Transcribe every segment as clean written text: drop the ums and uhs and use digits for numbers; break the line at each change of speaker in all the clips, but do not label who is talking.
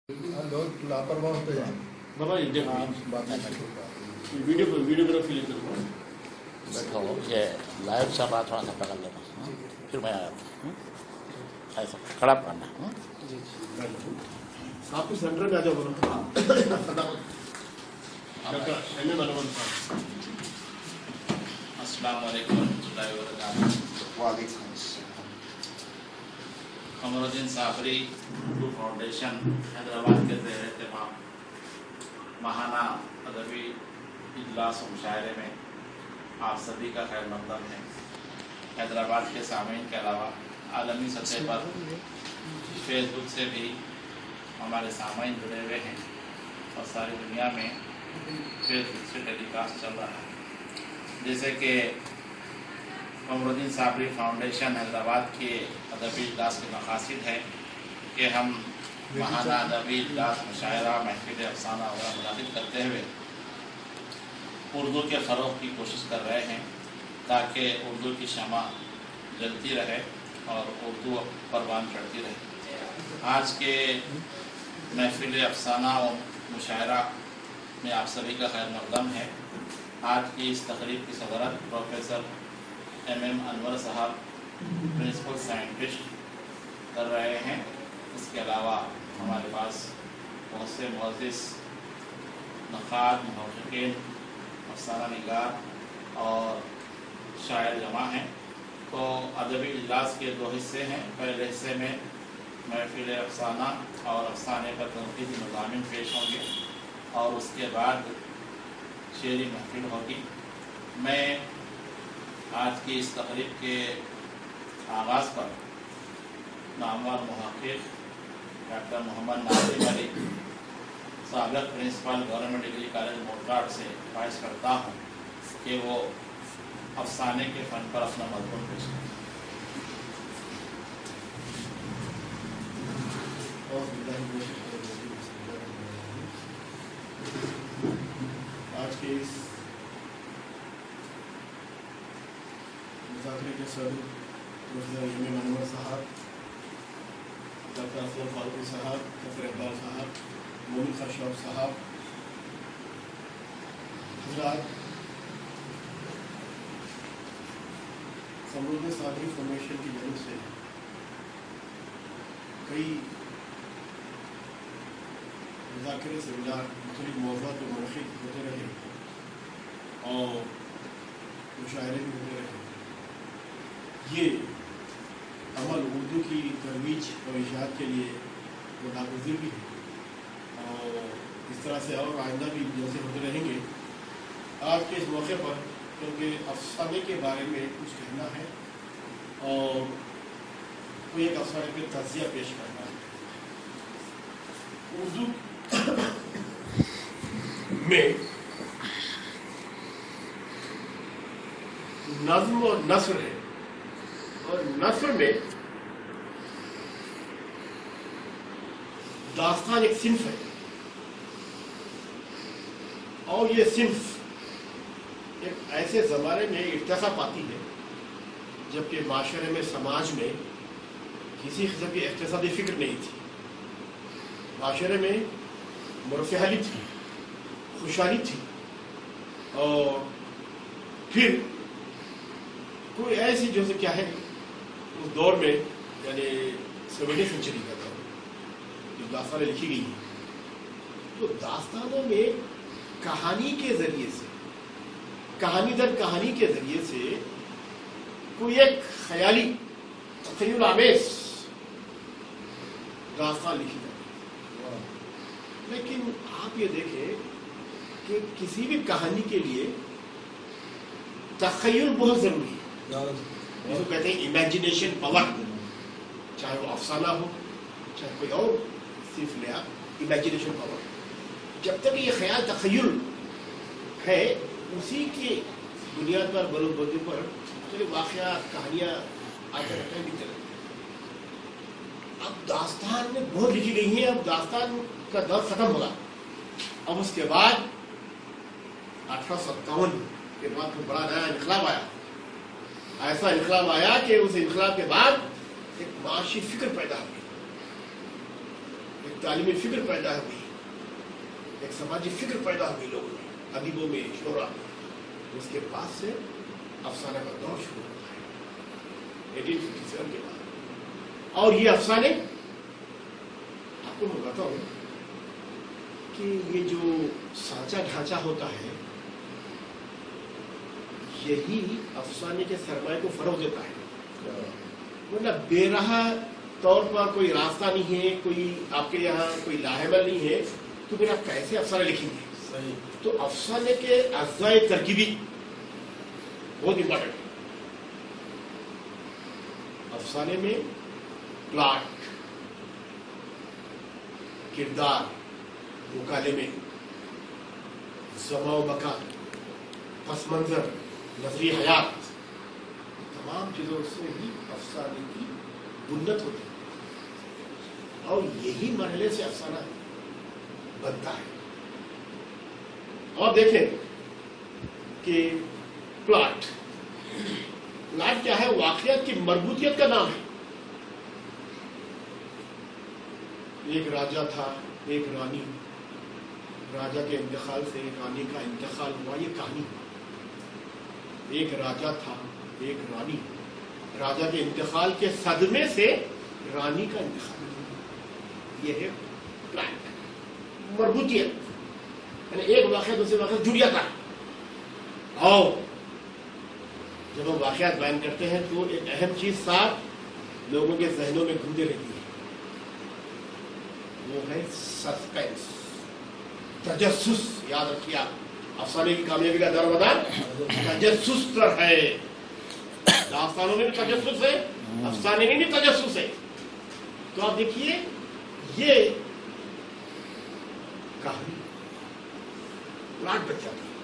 لوگ لاپرواہ ہوتے ہیں
ویڈیوگرافی لے کر
بیٹھا ہو یہ لائیو چل رہا تھوڑا سا پکڑ لینا پھر میں آیا ہوں ایسا کھڑا پڑنا
آپ کو سینٹر میں آ جاؤ بولو
السلام علیکم ورحمۃ اللہ وبرکاتہ.
وعلیکم السلام.
قمر الدین صابری اردو فاؤنڈیشن حیدرآباد کے زیر اہتمام ماہانہ ادبی اجلاس و مشاعرے میں آپ سبھی کا خیر مقدم ہے. حیدرآباد کے سامعین کے علاوہ عالمی سطح پر فیس بک سے بھی ہمارے سامعین جڑے ہوئے ہیں اور ساری دنیا میں فیس بک سے ٹیلی کاسٹ چل رہا ہے. جیسے کہ قمر الدین صابری فاؤنڈیشن حیدرآباد کے ادبی اجلاس کے مقاصد ہے کہ ہم ماہانہ ادبی اجلاس مشاعرہ محفل افسانہ وغیرہ منعقد کرتے ہوئے اردو کے فروغ کی کوشش کر رہے ہیں تاکہ اردو کی شمع جلتی رہے اور اردو پروان چڑھتی رہے. آج کے محفل افسانہ و مشاعرہ میں آپ سبھی کا خیر مقدم ہے. آج کی اس تقریب کی صدارت پروفیسر ایم انور صاحب پرنسپل سائنٹسٹ کر رہے ہیں. اس کے علاوہ ہمارے پاس بہت سے معزز نقاد محققین افسانہ نگار اور شاعر جمع ہیں. تو ادبی اجلاس کے دو حصے ہیں. پہلے حصے میں محفل افسانہ اور افسانے پر تنقیدی مضامین پیش ہوں گے اور اس کے بعد شعری محفل ہوگی. میں آج کی اس تقریب کے آغاز پر نامور محقق ڈاکٹر محمد ناظم علی سابق پرنسپل گورنمنٹ ڈگری کالج موٹراٹ سے خواہش کرتا ہوں کہ وہ افسانے کے فن پر اپنا مضمون پیش کریں.
آج کے اس مذاکرے کے صدر پروفیسر ایم انور صاحب، ڈاکٹر اسلم فاروقی صاحب، ڈاکٹر اقبال صاحب، مولود خاشاب صاحب، حضرات، قمر الدین صابری فاؤنڈیشن کی جانب سے کئی مذاکرے سیمینار مختلف موضوعات پر منعقد ہوتے رہے اور مشاعرے بھی ہوتے رہے. یہ عمل اردو کی ترویج اور اشاعت کے لیے وہ ناگزیر بھی ہے اور اس طرح سے اور آئندہ بھی جیسے ہوتے رہیں گے. آج کے اس موقع پر کیونکہ افسانے کے بارے میں کچھ کہنا ہے اور کوئی ایک افسانے پہ تجزیہ پیش کرنا ہے. اردو میں نظم اور نثر ہے اور نثر میں داستان ایک صنف ہے اور یہ صنف ایک ایسے زمانے میں ارتقا پاتی ہے جبکہ معاشرے میں سماج میں کسی قسم کی اقتصادی فکر نہیں تھی. معاشرے میں مرفہلی تھی، خوشحالی تھی اور پھر کوئی ایسی جو سے کیا ہے اس دور میں یعنی 17ویں سینچری کا تھا جو داستانیں لکھی گئی ہیں. تو داستانوں میں کہانی کے ذریعے سے کہانی در کہانی کے ذریعے سے کوئی ایک خیالی تخیل آمیز داستان لکھی جاتی ہے. لیکن آپ یہ دیکھیں کہ کسی بھی کہانی کے لیے تخیل بہت ضروری ہے. جس کو کہتے ہیں امیجنیشن پاور، چاہے وہ افسانہ ہو چاہے کوئی اور صرف لیا امیجنیشن پاور. جب تک یہ خیال تخیل ہے اسی کی بنیاد پر بلوبردی پر مختلف واقعات کہانیاں آتے رہتے ہیں لکھتے رہتے ہیں. اب داستان میں بہت لکھی گئی ہیں. اب داستان کا دور ختم ہوگا. اب اس کے بعد 1857 کے بعد کوئی بڑا نیا انقلاب آیا. ایسا انقلاب آیا کہ اس انقلاب کے بعد ایک معاشی فکر پیدا ہو گئی. ایک एक तालीमी फिक्र पैदा हुई, एक समाजी फिक्र पैदा हुई लोगों में, अदीबों में, शोरा में। उसके बाद से अफसाना का दौर शुरू होता है 1857 के बाद। और ये अफसाने आपको मैं बताऊं कि ये जो सांचा ढांचा होता है यही अफसाने के सरमाए को फरोग देता है। मतलब बेराह तौर पर कोई रास्ता नहीं है, कोई आपके यहाँ कोई लाहेमल नहीं है, तो फिर आप कैसे अफसाने लिखेंगे?
सही।
तो अफसाने के अज़्ज़ाए तरकीबी बहुत इंपॉर्टेंट है। अफसाने में प्लॉट, किरदार, मुकालमे, ज़मा व मकान, पस मंजर, नजरी हयात, तमाम चीजों से ही अफसाने की बुनियाद होती है और यही मरहले से अफसाना बनता है। और देखें कि प्लॉट क्या है? वाकयात की मरबूतियत का नाम है। एक राजा था, एक रानी, राजा के इंतकाल से रानी का इंतकाल हुआ, ये कहानी। एक राजा था, एक रानी, राजा के इंतकाल के सदमे से रानी का इंतकाल, ये है प्लॉट, मरबूतियत, यानी एक वाक़या दूसरे वाक़या जुड़ जाता है। और जब हम वाक़यात बयान करते हैं तो एक अहम चीज साथ लोगों के जहनों में घूमती रहती है, वो है सस्पेंस, तजस्सुस। याद रखिए आप, अफसाने की कामयाबी का दरमदार तजस्सुस पर है। दास्तानों में भी तजस्सुस है, अफसाने में भी तजस्सुस है। तो आप देखिए ये कहानी प्लॉट बन जाती है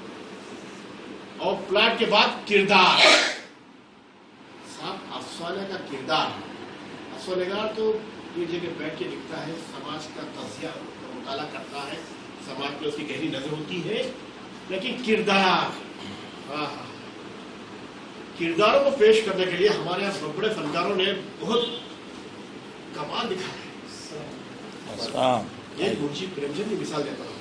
और प्लॉट के बाद किरदार। साहब अफसाने का किरदार, अफसानेगार तो ये जगह बैठ के लिखता है, समाज का तज़किया मुताला करता है, समाज पे उसकी गहरी नजर होती है, लेकिन किरदार, किरदारों को पेश करने के लिए हमारे यहाँ बड़े फनकारों ने बहुत कमाल दिखाया है। ये मुंशी प्रेमचंद की मिसाल देता हूँ।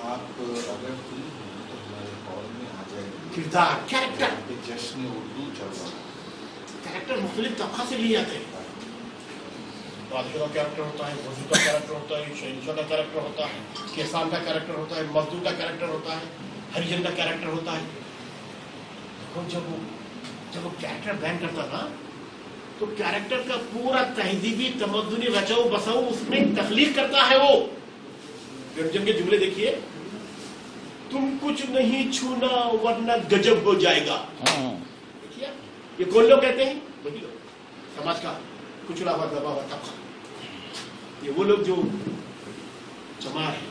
आप अगर फ्री हैं तो हमारे हॉल में आ जाएंगे।
किरदार, कैरेक्टर,
जश्न उर्दू चल रहा है।
कैरेक्टर मुख्तलिफ तबका से लिए जाते हैं। बादशाह का कैरेक्टर होता है, वज़ीर का कैरेक्टर होता है, शहंशाह का कैरेक्टर होता है, किसान का कैरेक्टर होता है, मजदूर का कैरेक्टर होता है, हरिजन का कैरेक्टर होता है। देखो जब वो कैरेक्टर बयान करता ना तो कैरेक्टर का पूरा तहजीबी तमद्दुनी रचाऊ बसाऊ उसमें तख्लीक करता है वो। प्रेमचंद के जुमले देखिए, तुम कुछ नहीं छूना वरना गजब हो जाएगा। देखिए ये कौन लोग कहते हैं? वही लोग, समाज का कुचला हुआ दबा हुआ तबका। ये वो लोग जो चमार है,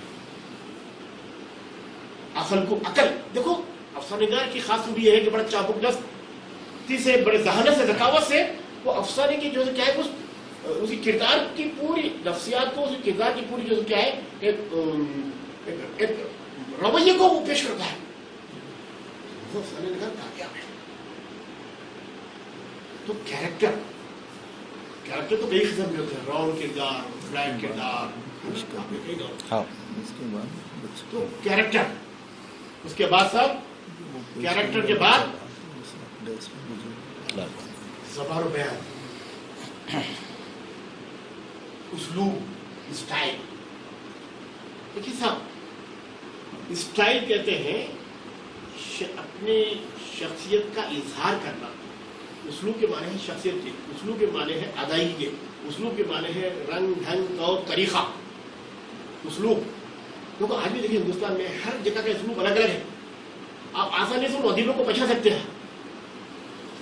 अकल को अकल। देखो अफसानेगार की खास खूबी यह है कि बड़ा चाबुक दस्ती से, बड़े जहानत से, ज़कावत से वो अफसाने की जो क्या है उसकी किरदार की पूरी नफ्सियात को, उसकी किरदार की पूरी जो क्या है एक रवैये को वो पेश करता है। वो अफसानेगार कामयाब है। तो कैरेक्टर तो कई किस्म के होते हैं, रॉन्ग किरदार, फ्लैट किरदार, तो कैरेक्टर। उसके बाद सब कैरेक्टर के बाद ज़बान और बयान, उस्लूब, स्टाइल। देखिए साहब, स्टाइल कहते हैं अपने शख्सियत का इजहार करना। उस्लूब के माने है शख्सियत के, उस्लूब के माने है अदायगी के, उस्लूब के माने है रंग ढंग और तरीका। उस्लूब क्योंकि आज भी देखिए हिंदुस्तान में हर जगह का उस्लूब अलग अलग है। आप आसानी से उन अदीबों को पहचान सकते हैं।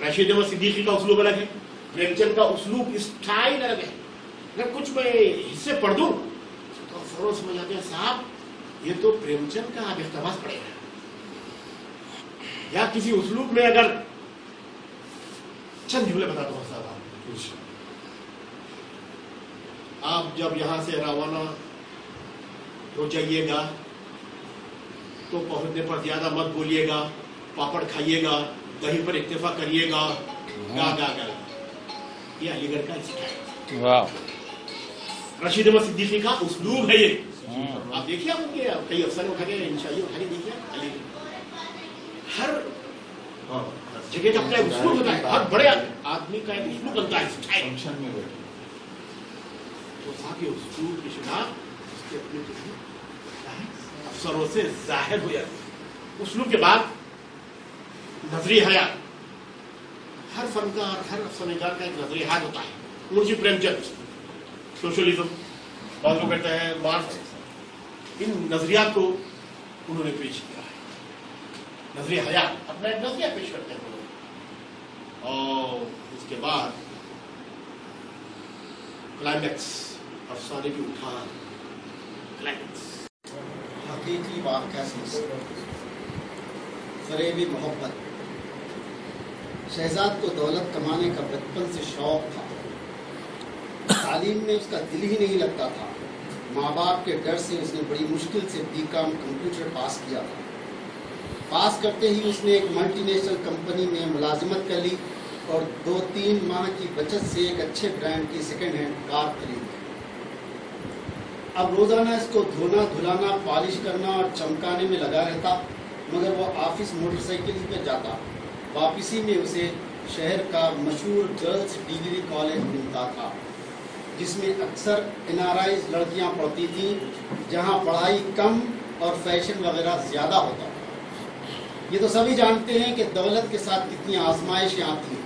रशीद अहमद सिद्दीकी का उस्लूब अलग है, प्रेमचंद का उस्लूब स्टाइल अलग है। अगर कुछ मैं हिस्से पढ़ दूं तो फौरन समझ आते हैं साहब ये तो प्रेमचंद का आप इख्तिबास पड़ेगा। या किसी उस्लूब में अगर चंद जुमले बताता हूँ साहब, आप जब यहां से रवाना हो जाइएगा तो पहुंचने पर ज्यादा मत बोलिएगा, पापड़ खाइएगा, दही पर इक्तिफा करिएगा, गा गा गा। ये अलीगढ़ का स्टाइल। वाह। रशीद अहमद सिद्दीकी का उसलूब है ये। आप देखिए, आप उनके कई अफसर उठा के इंशाल्लाह उठा के देखिए, अली हर जगह का अपना उसलूब होता है, हर बड़े आदमी का एक उसलूब बनता है स्टाइल।
फंक्शन में बैठे
तो साहब ये उसलूब की शिनाख्त उसके अपने अफसरों से जाहिर हो जाती है। उसलूब के बाद नजरिया हयात, हर फनकार हर अफसरकार का एक नजरिया हयात होता है। मुंशी प्रेमचंद सोशलिज्म, बाद लोग कहते हैं मार्क्स, इन नजरियात को उन्होंने पेश किया है। नजरिया हयात अपना एक नजरिया पेश करते हैं उन्होंने। और उसके बाद क्लाइमैक्स, अफसाने की उठान, क्लाइमैक्स।
हकीकी वाक़या सिलसिला फ़रेबी मोहब्बत। शहजाद को दौलत कमाने का बचपन से शौक था। तालीम में उसका दिल ही नहीं लगता था। माँ बाप के डर से उसने बड़ी मुश्किल से बीकॉम कंप्यूटर पास किया था। पास करते ही उसने एक मल्टीनेशनल कंपनी में मुलाजिमत कर ली और 2-3 माह की बचत से एक अच्छे ब्रांड की सेकेंड हैंड कार खरीदी। अब रोज़ाना इसको धोना धुलाना, पॉलिश करना और चमकाने में लगा रहता, मगर वो ऑफिस मोटरसाइकिल पर जाता। वापसी में उसे शहर का मशहूर गर्ल्स डिग्री कॉलेज मिलता था, जिसमें अक्सर NRIs लड़कियां पढ़ती थीं, जहां पढ़ाई कम और फैशन वगैरह ज़्यादा होता था। ये तो सभी जानते हैं कि दौलत के साथ कितनी आजमाइशें आती हैं,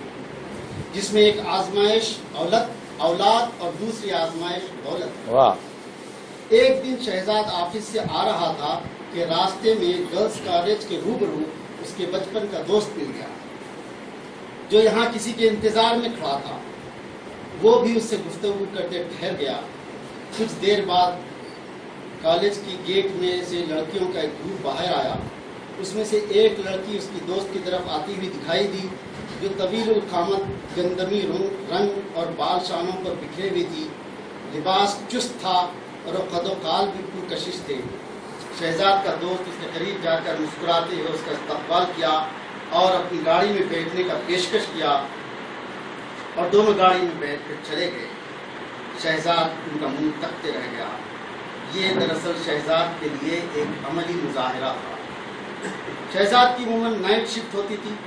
जिसमें एक आजमाइश औलाद और दूसरी आजमाइश दौलत। वाह। एक दिन शहजाद ऑफिस से आ रहा था कि रास्ते में गर्ल्स कॉलेज के रूबरू उसके बचपन का दोस्त मिल गया, जो यहाँ किसी के इंतजार में खड़ा था। वो भी उससे गुफ्तगू करते ठहर गया। कुछ देर बाद कॉलेज की गेट में से लड़कियों का एक ग्रुप बाहर आया। उसमें से एक लड़की उसकी दोस्त की तरफ आती हुई दिखाई दी, जो तवील खामत, गंदमी रंग और बाल शानों पर बिखरे हुई थी। लिबास चुस्त था और वो कदोकाल भी पुरकशिश थे। शहजाद का दोस्त उसके करीब जाकर मुस्कुराते हुए उसका इस्तकबाल किया और अपनी गाड़ी में बैठने का पेशकश किया और दोनों गाड़ी में बैठकर चले गए। शहजाद उनका मुंह तकते रह गया। ये दरअसल शहजाद के लिए एक अमली मुजाहिरा था। शहजाद की उम्र नाइट शिफ्ट होती थी।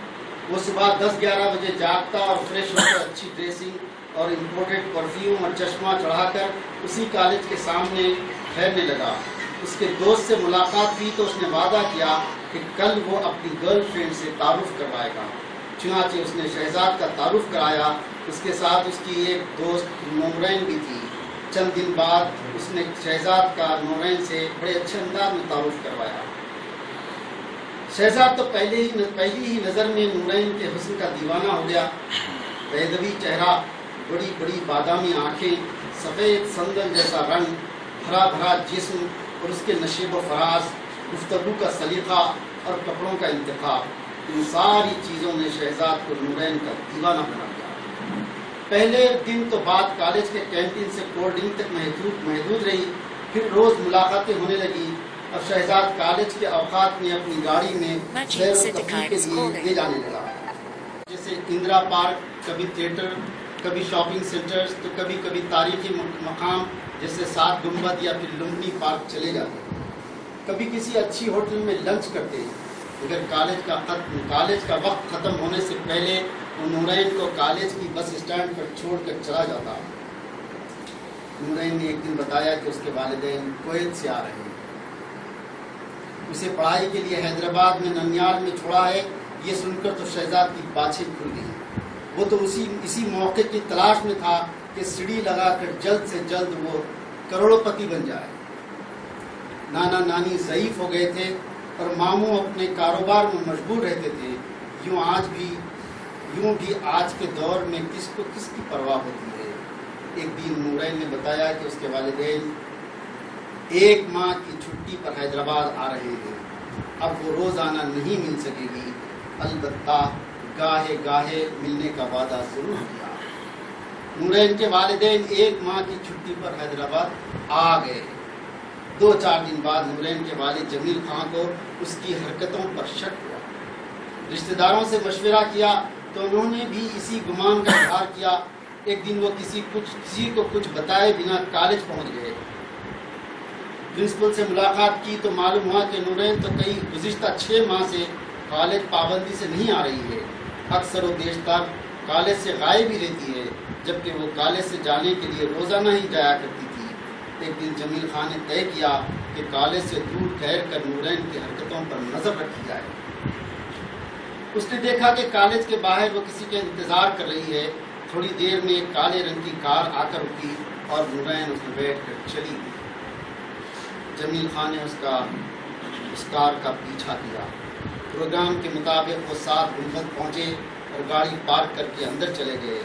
वो सुबह 10-11 बजे जागता और फ्रेश होकर अच्छी ड्रेसिंग और इम्पोर्टेड परफ्यूम और चश्मा चढ़ाकर उसी कॉलेज के सामने ठहरने लगा। उसके दोस्त से मुलाकात हुई तो उसने वादा किया कि कल वो अपनी गर्लफ्रेंड से तारुफ करवाएगा। चुनाचे उसने शहजाद का तारुफ कराया। उसके साथ उसकी एक दोस्त नूरैन भी थी। चंद दिन बाद उसने शहजाद का नूरैन से बड़े अच्छे अंदाज में तारुफ करवाया। शहजाद तो पहली ही नज़र में नूरैन के हुस्न का दीवाना हो गया। बैदवी चेहरा, बड़ी बड़ी बादामी आंखें, सफ़ेद संदल जैसा रंग, भरा भरा जिस्म और उसके नशीब व फराज, गुफ्तगू का सलीका और कपड़ों का इंतखाब, इन सारी चीज़ों ने शहजाद को नूरैन का दीवाना बना दिया। पहले दिन तो बात कॉलेज के कैंटीन से कोल्ड ड्रिंक तक महदूद रही। फिर रोज़ मुलाकातें होने लगी। अब शहजाद कॉलेज के औकात में अपनी गाड़ी में सैर व तफरीह के लिए ले जाने लगा। जैसे इंदिरा पार्क, कभी थिएटर, कभी शॉपिंग सेंटर्स, तो कभी कभी तारीखी मकाम जैसे 7 गुंबद या फिर लुम्बिनी पार्क चले जाते। कभी किसी अच्छी होटल में लंच करते। अगर कॉलेज का वक्त ख़त्म होने से पहले वो नूरैन को कॉलेज की बस स्टैंड पर छोड़कर चला जाता। नूरैन ने एक दिन बताया कि उसके वालिदैन कुवैत से आ रहे हैं। उसे पढ़ाई के लिए हैदराबाद में ननियाल में छोड़ा है। ये सुनकर तो शहजाद की बाछें खुल गई। वो तो इसी मौके की तलाश में था कि सीढ़ी लगाकर जल्द से जल्द वो करोड़पति बन जाए। नाना नानी ज़ईफ हो गए थे और मामू अपने कारोबार में मशगूल रहते थे। यूं भी आज के दौर में किसकी परवाह होती है। एक दिन नूरैन ने बताया कि उसके वालिदैन 1 माह की छुट्टी पर हैदराबाद आ रहे हैं। अब वो रोज़ाना नहीं मिल सकेगी, अलबत्ता गाहे गाहे मिलने का वादा जरूर किया। नूरैन के वालिदैन 1 माह की छुट्टी पर हैदराबाद आ गए। 2-4 दिन बाद नूरैन के वालिद जमील खां को उसकी हरकतों पर शक हुआ। रिश्तेदारों से मशवरा किया तो उन्होंने भी इसी गुमान का इजहार किया ایک دن وہ کسی کو کچھ بتائے بنا کالج پہنچ گئے۔ پرنسپل سے ملاقات کی تو معلوم ہوا کہ نورین تو کئی گزشتہ 6 ماہ سے کالج پابندی سے نہیں آ رہی ہے، اکثر و بیشتر کالج سے غائب ہی رہتی ہے، جبکہ وہ کالج سے جانے کے لیے روزانہ ہی جایا کرتی تھی۔ ایک دن جمیل خان نے طے کیا کہ کالج سے دور ٹھہر کر نورین کی حرکتوں پر نظر رکھی جائے۔ اس نے دیکھا کہ کالج کے باہر وہ کسی کے انتظار کر رہی ہے۔ تھوڑی دیر میں ایک کالے رنگ کی کار آ کر رکی اور نورین اس میں بیٹھ کر چلی گئی۔ جمیل خان نے اس کار کا پیچھا کیا۔ پروگرام کے مطابق وہ 7 گنبد پہنچے اور گاڑی پارک کر کے اندر چلے گئے۔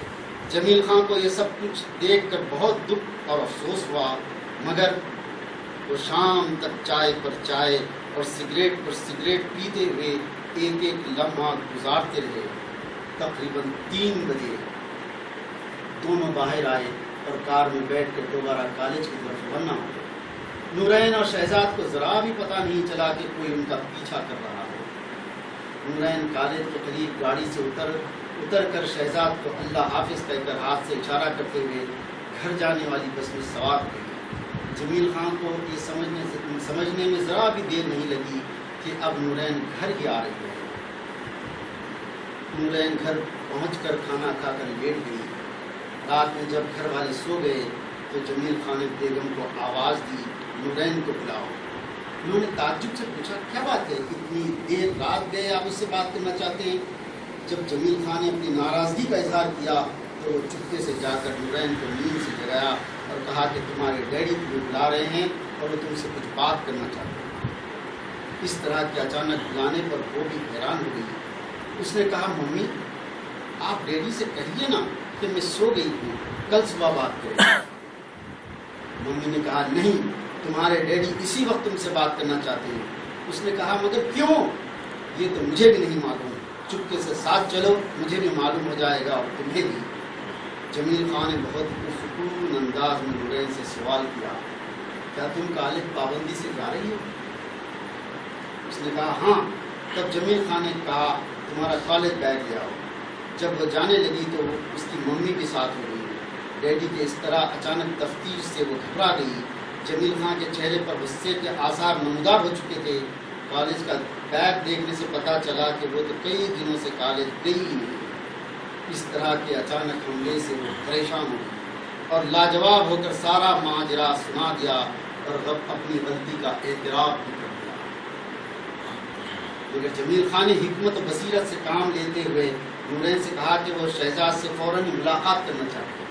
جمیل خان کو یہ سب کچھ دیکھ کر بہت دکھ اور افسوس ہوا، مگر وہ شام تک چائے پر چائے اور سگریٹ پر سگریٹ پیتے ہوئے ایک ایک لمحہ گزارتے رہے۔ تقریباً 3 بجے دونوں باہر آئے اور کار میں بیٹھ کر دوبارہ کالج کی طرف روانہ ہو گئے۔ نورین اور شہزاد کو ذرا بھی پتہ نہیں چلا کہ کوئی ان کا پیچھا کر رہا ہے۔ نورین کالج کے قریب گاڑی سے اتر کر شہزاد کو اللہ حافظ کہہ کر ہاتھ سے اشارہ کرتے ہوئے گھر جانے والی بس میں سوار ہو گئی۔ جمیل خان کو یہ سمجھنے میں ذرا بھی دیر نہیں لگی کہ اب نورین گھر ہی آ رہی ہے۔ نورین گھر پہنچ کر کھانا کھا کر لیٹ گئی۔ رات میں جب گھر والے سو گئے تو جمیل خان نے بیگم کو آواز دی، نورین کو بلاؤ۔ انہوں نے تعجب سے پوچھا، کیا بات ہے، اتنی دیر رات گئے آپ اس سے بات کرنا چاہتے ہیں؟ جب جمیل خان نے اپنی ناراضگی کا اظہار کیا تو وہ چپکے سے جا کر نورین کو نیند سے جگایا اور کہا کہ تمہارے ڈیڈی تمہیں بلا رہے ہیں اور وہ تم سے کچھ بات کرنا چاہتے ہیں۔ اس طرح کے اچانک بلانے پر وہ بھی حیران ہو گئی۔ اس نے کہا، ممی آپ ڈیڈی سے کہیے نا کہ میں سو گئی ہوں، کل صبح بات کریں۔ ممی نے کہا، نہیں، تمہارے ڈیڈی اسی وقت تم سے بات کرنا چاہتے ہیں۔ اس نے کہا، مگر کیوں؟ یہ تو مجھے بھی نہیں معلوم، چپکے سے ساتھ چلو، مجھے بھی معلوم ہو جائے گا اور تمہیں بھی۔ جمیل خان نے بہت پرسکون انداز میں نورین سے سوال کیا، کیا تم کالج پابندی سے جا رہی ہو؟ اس نے کہا، ہاں۔ تب جمیل خان نے کہا، تمہارا کالج بیگ لے آؤ۔ جب وہ جانے لگی تو اس کی ممی بھی ساتھ ہو گئی۔ ڈیڈی کے اس طرح اچانک تفتیش سے وہ گھبرا گئی۔ جمیل خان کے چہرے پر غصے کے آثار نمودار ہو چکے تھے۔ کالج کا بیگ دیکھنے سے پتہ چلا کہ وہ تو کئی دنوں سے کالج گئی ہی نہیں۔ اس طرح کے اچانک حملے سے وہ پریشان ہو گئی اور لاجواب ہو کر سارا ماجرا سنا دیا اور اپنی غلطی کا اعتراف بھی کر دیا۔ مگر جمیل خان نے حکمت و بصیرت سے کام لیتے ہوئے نورین سے کہا کہ وہ شہزاد سے فوراً ہی ملاقات کرنا چاہتے ہیں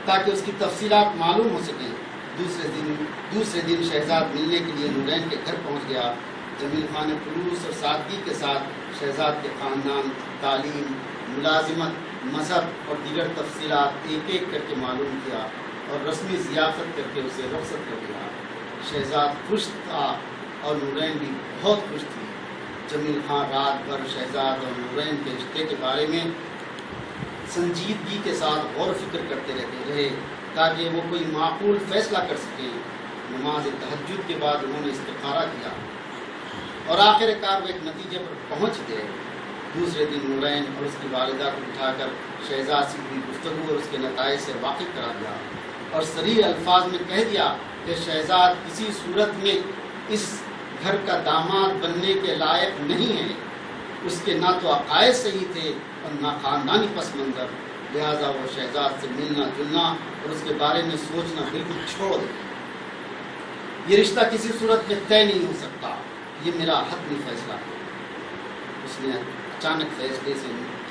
تاکہ اس کی تفصیلات معلوم ہو سکیں۔ دوسرے دن شہزاد ملنے کے لیے نورین کے گھر پہنچ گیا۔ جمیل خان نے خلوص اور سادگی کے ساتھ شہزاد کے خاندان، تعلیم، ملازمت، مذہب اور دیگر تفصیلات ایک ایک کر کے معلوم کیا اور رسمی ضیافت کر کے اسے رخصت کر دیا۔ شہزاد خوش تھا اور نورین بھی بہت خوش تھی۔ جمیل خان رات بھر شہزاد اور نورین کے رشتے کے بارے میں سنجیدگی کے ساتھ غور و فکر کرتے رہتے رہے تاکہ وہ کوئی معقول فیصلہ کر سکیں۔ نماز تہجد کے بعد انہوں نے استخارہ کیا اور آخر کار وہ ایک نتیجے پر پہنچ گئے۔ دوسرے دن نورین اور اس کی والدہ کو اٹھا کر شہزاد سے ہوئی گفتگو اور اس کے نتائج سے واقف کرا دیا اور صریح الفاظ میں کہہ دیا کہ شہزاد کسی صورت میں اس گھر کا داماد بننے کے لائق نہیں ہے۔ اس کے نہ تو عقائد صحیح تھے اور نہ خاندانی پس منظر، لہٰذا وہ شہزاد سے ملنا جلنا اور اس کے بارے میں سوچنا بالکل چھوڑ دے۔ یہ رشتہ کسی صورت میں طے نہیں ہو سکتا، یہ میرا حتمی فیصلہ ہے۔ اس نے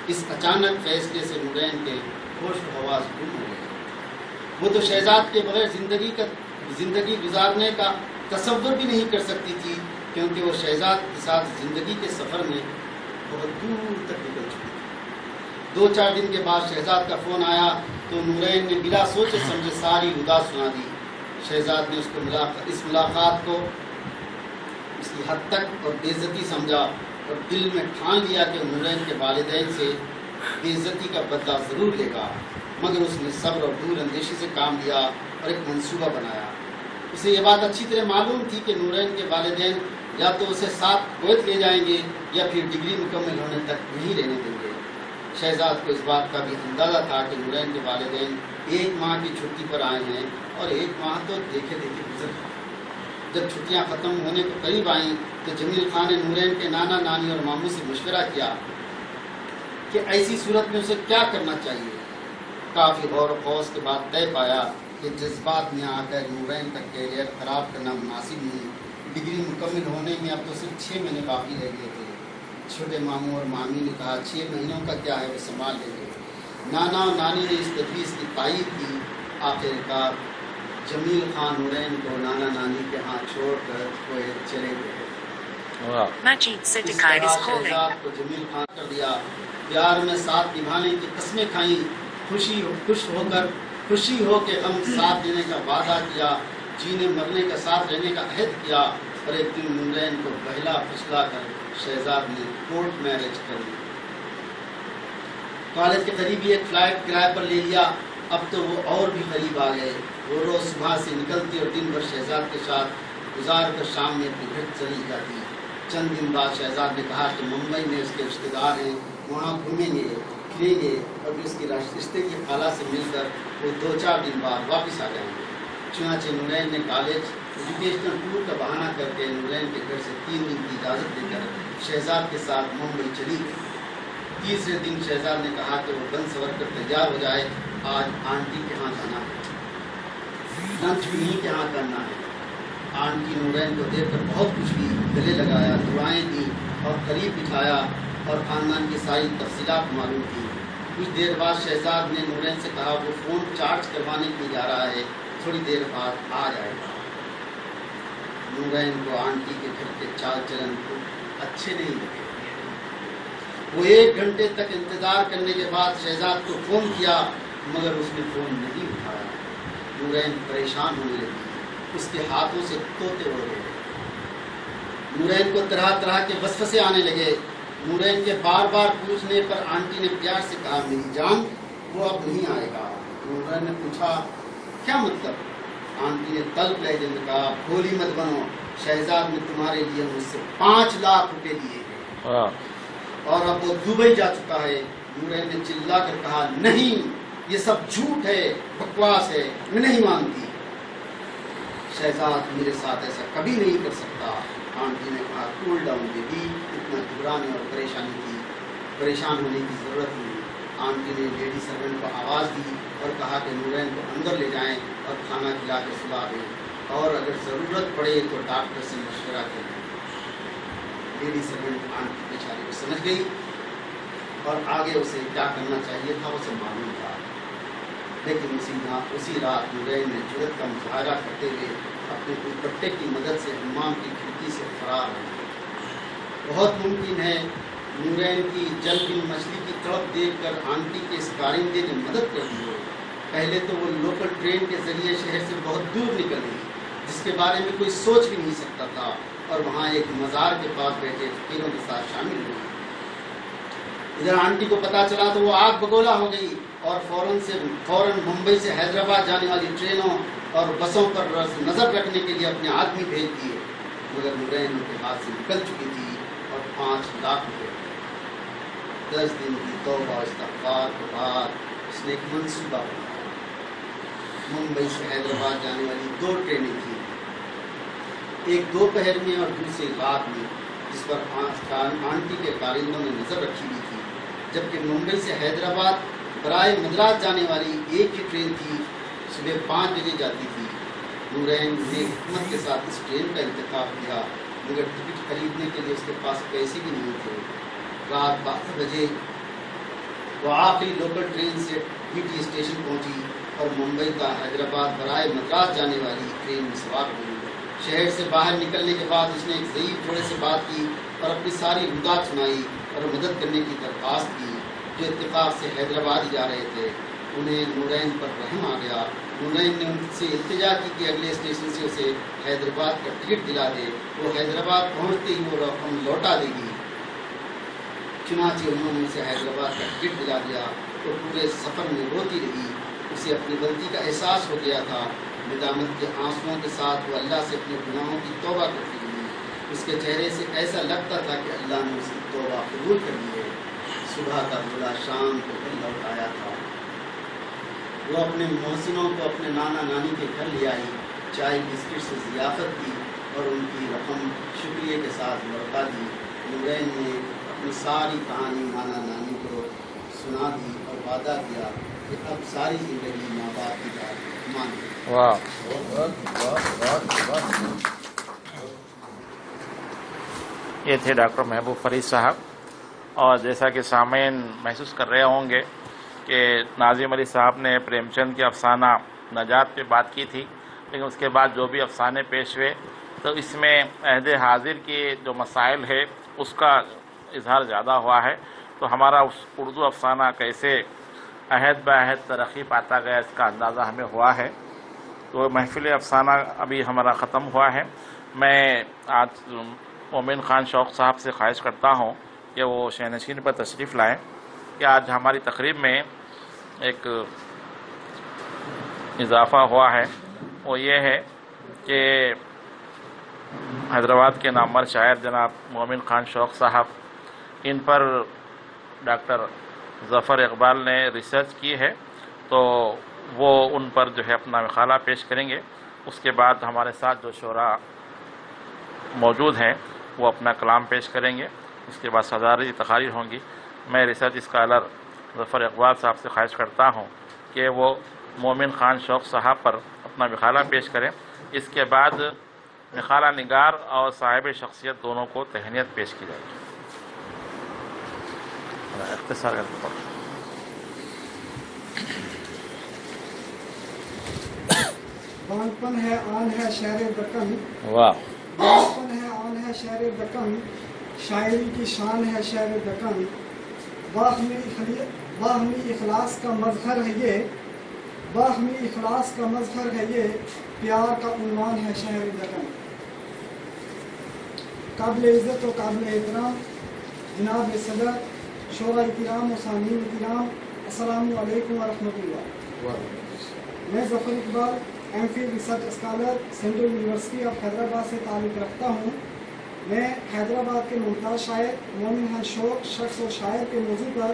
اس اچانک فیصلے سے نورین کے ہوش و حواس گم ہو گئے۔ وہ تو شہزاد کے بغیر زندگی گزارنے کا تصور بھی نہیں کر سکتی تھی، کیونکہ وہ شہزاد کے ساتھ زندگی کے سفر میں بہت دور تک نکل چکی تھی۔ 2-4 دن کے بعد شہزاد کا فون آیا تو نورین نے بلا سوچے سمجھے ساری ادا سنا دی۔ شہزاد نے اس ملاقات کو اس کی حد تک اور بے عزتی سمجھا اور دل میں ٹھان لیا کہ نورین کے والدین سے بے عزتی کا بدلہ ضرور لے گا، مگر اس نے صبر اور دور اندیشی سے کام لیا اور ایک منصوبہ بنایا۔ اسے یہ بات اچھی طرح معلوم تھی کہ نورین کے والدین یا تو اسے ساتھ کویت لے جائیں گے یا پھر ڈگری مکمل ہونے تک نہیں رہنے دیں گے۔ شہزاد کو اس بات کا بھی اندازہ تھا کہ نورین کے والدین 1 ماہ کی چھٹی پر آئے ہیں اور 1 ماہ تو دیکھے گزر گیا۔ جب چھٹیاں ختم ہونے کو قریب آئیں تو جمیل خان نے نورین کے نانا نانی اور ماموں سے مشورہ کیا کہ ایسی صورت میں اسے کیا کرنا چاہیے۔ کافی غور و خوض کے بعد طے پایا کہ جذبات میں آ کر نورین کا کیریئر خراب کرنا مناسب نہیں۔ ڈگری مکمل ہونے میں اب تو صرف 6 مہینے باقی رہ گئے تھے۔ چھوٹے ماموں اور مامی نے کہا 6 مہینوں کا کیا ہے، وہ سنبھال لیں گے۔ نانا اور نانی نے اس تجویز کی تائید کی۔ آخر کار جمیل خان نورین کو نانا نانی کے ہاں چھوڑ کر کویت چلے گئے۔
Majid
اس
Siddiqui
طرح
is calling.
شہزاد کو جمیل خان کر دیا، پیار میں ساتھ نبھانے کی قسمیں کھائیں، خوشی ہو کے غم ساتھ دینے کا وعدہ کیا، جینے مرنے کا ساتھ رہنے کا عہد کیا، اور ایک دن نورین کو بہلا پھسلا کر شہزاد نے کورٹ میرج کر لی۔ کالج کے قریب ہی ایک فلائٹ کرائے پر لے لیا۔ اب تو وہ اور بھی قریب آ گئے۔ وہ روز صبح سے نکلتی اور دن بھر شہزاد کے ساتھ گزار کر شام میں اپنے گھر چلی جاتی۔ چند دن بعد شہزاد نے کہا کہ ممبئی میں اس کے رشتے دار ہیں، وہاں گھومیں گے پھریں گے، اور اس کی رشتے کی خالہ سے مل کر وہ 2-4 دن بعد واپس آ جائیں گے۔ چنانچہ نورین نے کالج ایجوکیشنل ٹور کا بہانہ کر کے نورین کے گھر سے 3 دن کی اجازت دے کر شہزاد کے ساتھ ممبئی چلی گئی۔ تیسرے دن شہزاد نے کہا کہ وہ بن سور کر تیار ہو جائے، آج آنٹی کے ہاں جانا ہے، لنچ بھی نہیں کے ہاں کرنا ہے۔ آنٹی نورین کو دیکھ کر بہت خوش ہوئی، گلے لگایا، دعائیں دیں اور قریب بٹھایا اور خاندان کی ساری تفصیلات معلوم کی۔ کچھ دیر بعد شہزاد نے نورین سے کہا وہ فون چارج کروانے کے لیے جا رہا ہے، تھوڑی دیر بعد آ جائے گا۔ نورین کو آنٹی کے گھر کے چال چلن کو اچھے نہیں لگے۔ وہ 1 گھنٹے تک انتظار کرنے کے بعد شہزاد کو فون کیا، مگر اس نے فون نہیں اٹھایا۔ نورین پریشان ہونے لگی، اس کے ہاتھوں سے طوطے اڑ گئے۔ نورین کو طرح طرح کے وسوسے آنے لگے۔ نورین کے بار بار پوچھنے پر آنٹی نے پیار سے کہا میری جان وہ اب نہیں آئے گا۔ نورین نے پوچھا کیا مطلب؟ آنٹی نے تلخ لہجے میں کہا بھولی مت بنو، شہزاد نے تمہارے لیے مجھ سے 5 لاکھ روپے لیے ہیں اور اب وہ دبئی جا چکا ہے۔ نورین نے چلا کر کہا نہیں، یہ سب جھوٹ ہے، بکواس ہے، میں نہیں مانتی۔ شہزاد میرے ساتھ ایسا کبھی نہیں کر سکتا۔ آنٹی نے کہا کول ڈاؤن بیبی، اتنا گھبرانے اور پریشان ہونے کی ضرورت نہیں۔ آنٹی نے لیڈی سرونٹ کو آواز دی اور کہا کہ نورین کو اندر لے جائیں اور کھانا کھلا کے سلا دیں، اور اگر ضرورت پڑے تو ڈاکٹر سے مشورہ کریں۔ لیڈی سرونٹ آنٹی کے اشارے کو سمجھ گئی اور آگے اسے کیا کرنا چاہیے تھا اسے معلوم تھا، لیکن اسی رات نورین نے جرأت کا مظاہرہ کرتے ہوئے اپنے دوپٹے کی مدد سے حمام کی کھڑکی سے فرار ہو گئی۔ بہت ممکن ہے نورین کی جل مچھلی کی تڑپ دیکھ کر آنٹی کے اس کارندے نے مدد کر دی ہو۔ پہلے تو وہ لوکل ٹرین کے ذریعے شہر سے بہت دور نکل گئی، جس کے بارے میں کوئی سوچ بھی نہیں سکتا تھا، اور وہاں ایک مزار کے پاس بیٹھے فقیروں کے ساتھ شامل ہوئی۔ ادھر آنٹی کو پتا چلا تو وہ آگ بگولا ہو گئی اور فوراً ممبئی سے حیدرآباد جانے والی ٹرینوں اور بسوں پر نظر رکھنے کے لیے اپنے آدمی بھیج دیے، مگر نورین ان کے ہاتھ سے نکل چکی تھی اور 5 لاکھ روپے۔ 10 دن کی توبہ استغفار کے بعد اس نے ایک منصوبہ بنایا۔ ممبئی سے حیدرآباد جانے والی 2 ٹرینیں تھیں، ایک دوپہر میں اور دوسری رات میں، جس پر آنٹی کے کارندوں نے نظر رکھی ہوئی تھی، جبکہ ممبئی سے حیدرآباد برائے مدراس جانے والی ایک ہی ٹرین تھی، صبح 5 بجے جاتی تھی۔ نورین نے حکمت کے ساتھ اس ٹرین کا انتخاب کیا، مگر ٹکٹ خریدنے کے لیے اس کے پاس پیسے بھی نہیں تھے۔ رات 12 بجے وہ آخری لوکل ٹرین سے بی ٹی اسٹیشن پہنچی اور ممبئی کا حیدرآباد برائے مدراس جانے والی ٹرین میں سوار ہوئی۔ شہر سے باہر نکلنے کے بعد اس نے ایک ضعیف جوڑے سے بات کی اور اپنی ساری رودات سنائی اور مدد کرنے کی درخواست کی، جو اتفاق سے حیدرآباد ہی جا رہے تھے۔ انہیں نورین پر رحم آ گیا۔ نورین نے ان سے التجا کی کہ اگلے اسٹیشن سے اسے حیدرآباد کا ٹکٹ دلا دے، وہ حیدرآباد پہنچتے ہی وہ رقم لوٹا دے گی۔ چنانچہ انہوں نے اسے حیدرآباد کا ٹکٹ دلا دیا تو پورے سفر میں روتی رہی۔ اسے اپنی غلطی کا احساس ہو گیا تھا۔ ندامت کے آنسوؤں کے ساتھ وہ اللہ سے اپنے گناہوں کی توبہ کرتی رہی۔ اس کے چہرے سے ایسا لگتا تھا کہ اللہ نے اس کی توبہ قبول کر لی ہے۔ صبح کا بھولا شام کو پھر لوٹ آیا تھا۔ وہ اپنے محسنوں کو اپنے نانا نانی کے گھر لے آئی، چائے بسکٹ سے ضیافت دی اور ان کی رقم شکریہ کے ساتھ لوٹا دی۔ نورین نے اپنی ساری کہانی نانا نانی کو سنا دی اور وعدہ کیا کہ اب ساری زندگی ماں باپ کی بات مانے۔
یہ تھے ڈاکٹر محبوب فرید صاحب، اور جیسا کہ سامعین محسوس کر رہے ہوں گے کہ ناظم علی صاحب نے پریم چند کے افسانہ نجات پہ بات کی تھی، لیکن اس کے بعد جو بھی افسانے پیش ہوئے تو اس میں عہد حاضر کے جو مسائل ہے اس کا اظہار زیادہ ہوا ہے۔ تو ہمارا اس اردو افسانہ کیسے عہد بعہد ترقی پاتا گیا اس کا اندازہ ہمیں ہوا ہے۔ تو محفل افسانہ ابھی ہمارا ختم ہوا ہے۔ میں آج مومن خان شوق صاحب سے خواہش کرتا ہوں کہ وہ شہنشین پر تشریف لائیں کہ آج ہماری تقریب میں ایک اضافہ ہوا ہے، وہ یہ ہے کہ حیدرآباد کے نامور شاعر جناب مومن خان شوق صاحب، ان پر ڈاکٹر ظفر اقبال نے ریسرچ کی ہے، تو وہ ان پر جو ہے اپنا مقالہ پیش کریں گے۔ اس کے بعد ہمارے ساتھ جو شعراء موجود ہیں وہ اپنا کلام پیش کریں گے۔ اس کے بعد صدارتی تقاریر ہوں گی۔ میں ریسرچ اسکالر ظفر اقبال صاحب سے خواہش کرتا ہوں کہ وہ مومن خان شوق صاحب پر اپنا مقالہ پیش کریں۔ اس کے بعد مقالہ نگار اور صاحب شخصیت دونوں کو تہنیت پیش کی جائے گی۔ اختصار
بانپن ہے آن ہے شہر دکن،
واہ،
بانپن ہے آن ہے شہر دکن، شاعری کی شان ہے شہر دکن، باہمی اخلاص کا مظہر ہے یہ، باہمی اخلاص کا مظہر ہے یہ، پیار کا عنوان ہے شہر دکن۔ قابل عزت و قابل احترام جناب صدر، شعراء کرام و سامعین کرام، السلام علیکم ورحمۃ اللہ۔ میں Zafar Iqbal M Phil research scholar central university of Hyderabad سے تعلق رکھتا ہوں۔ میں حیدرآباد کے ممتاز شاعر مومن خان شوق شخص و شاعر کے موضوع پر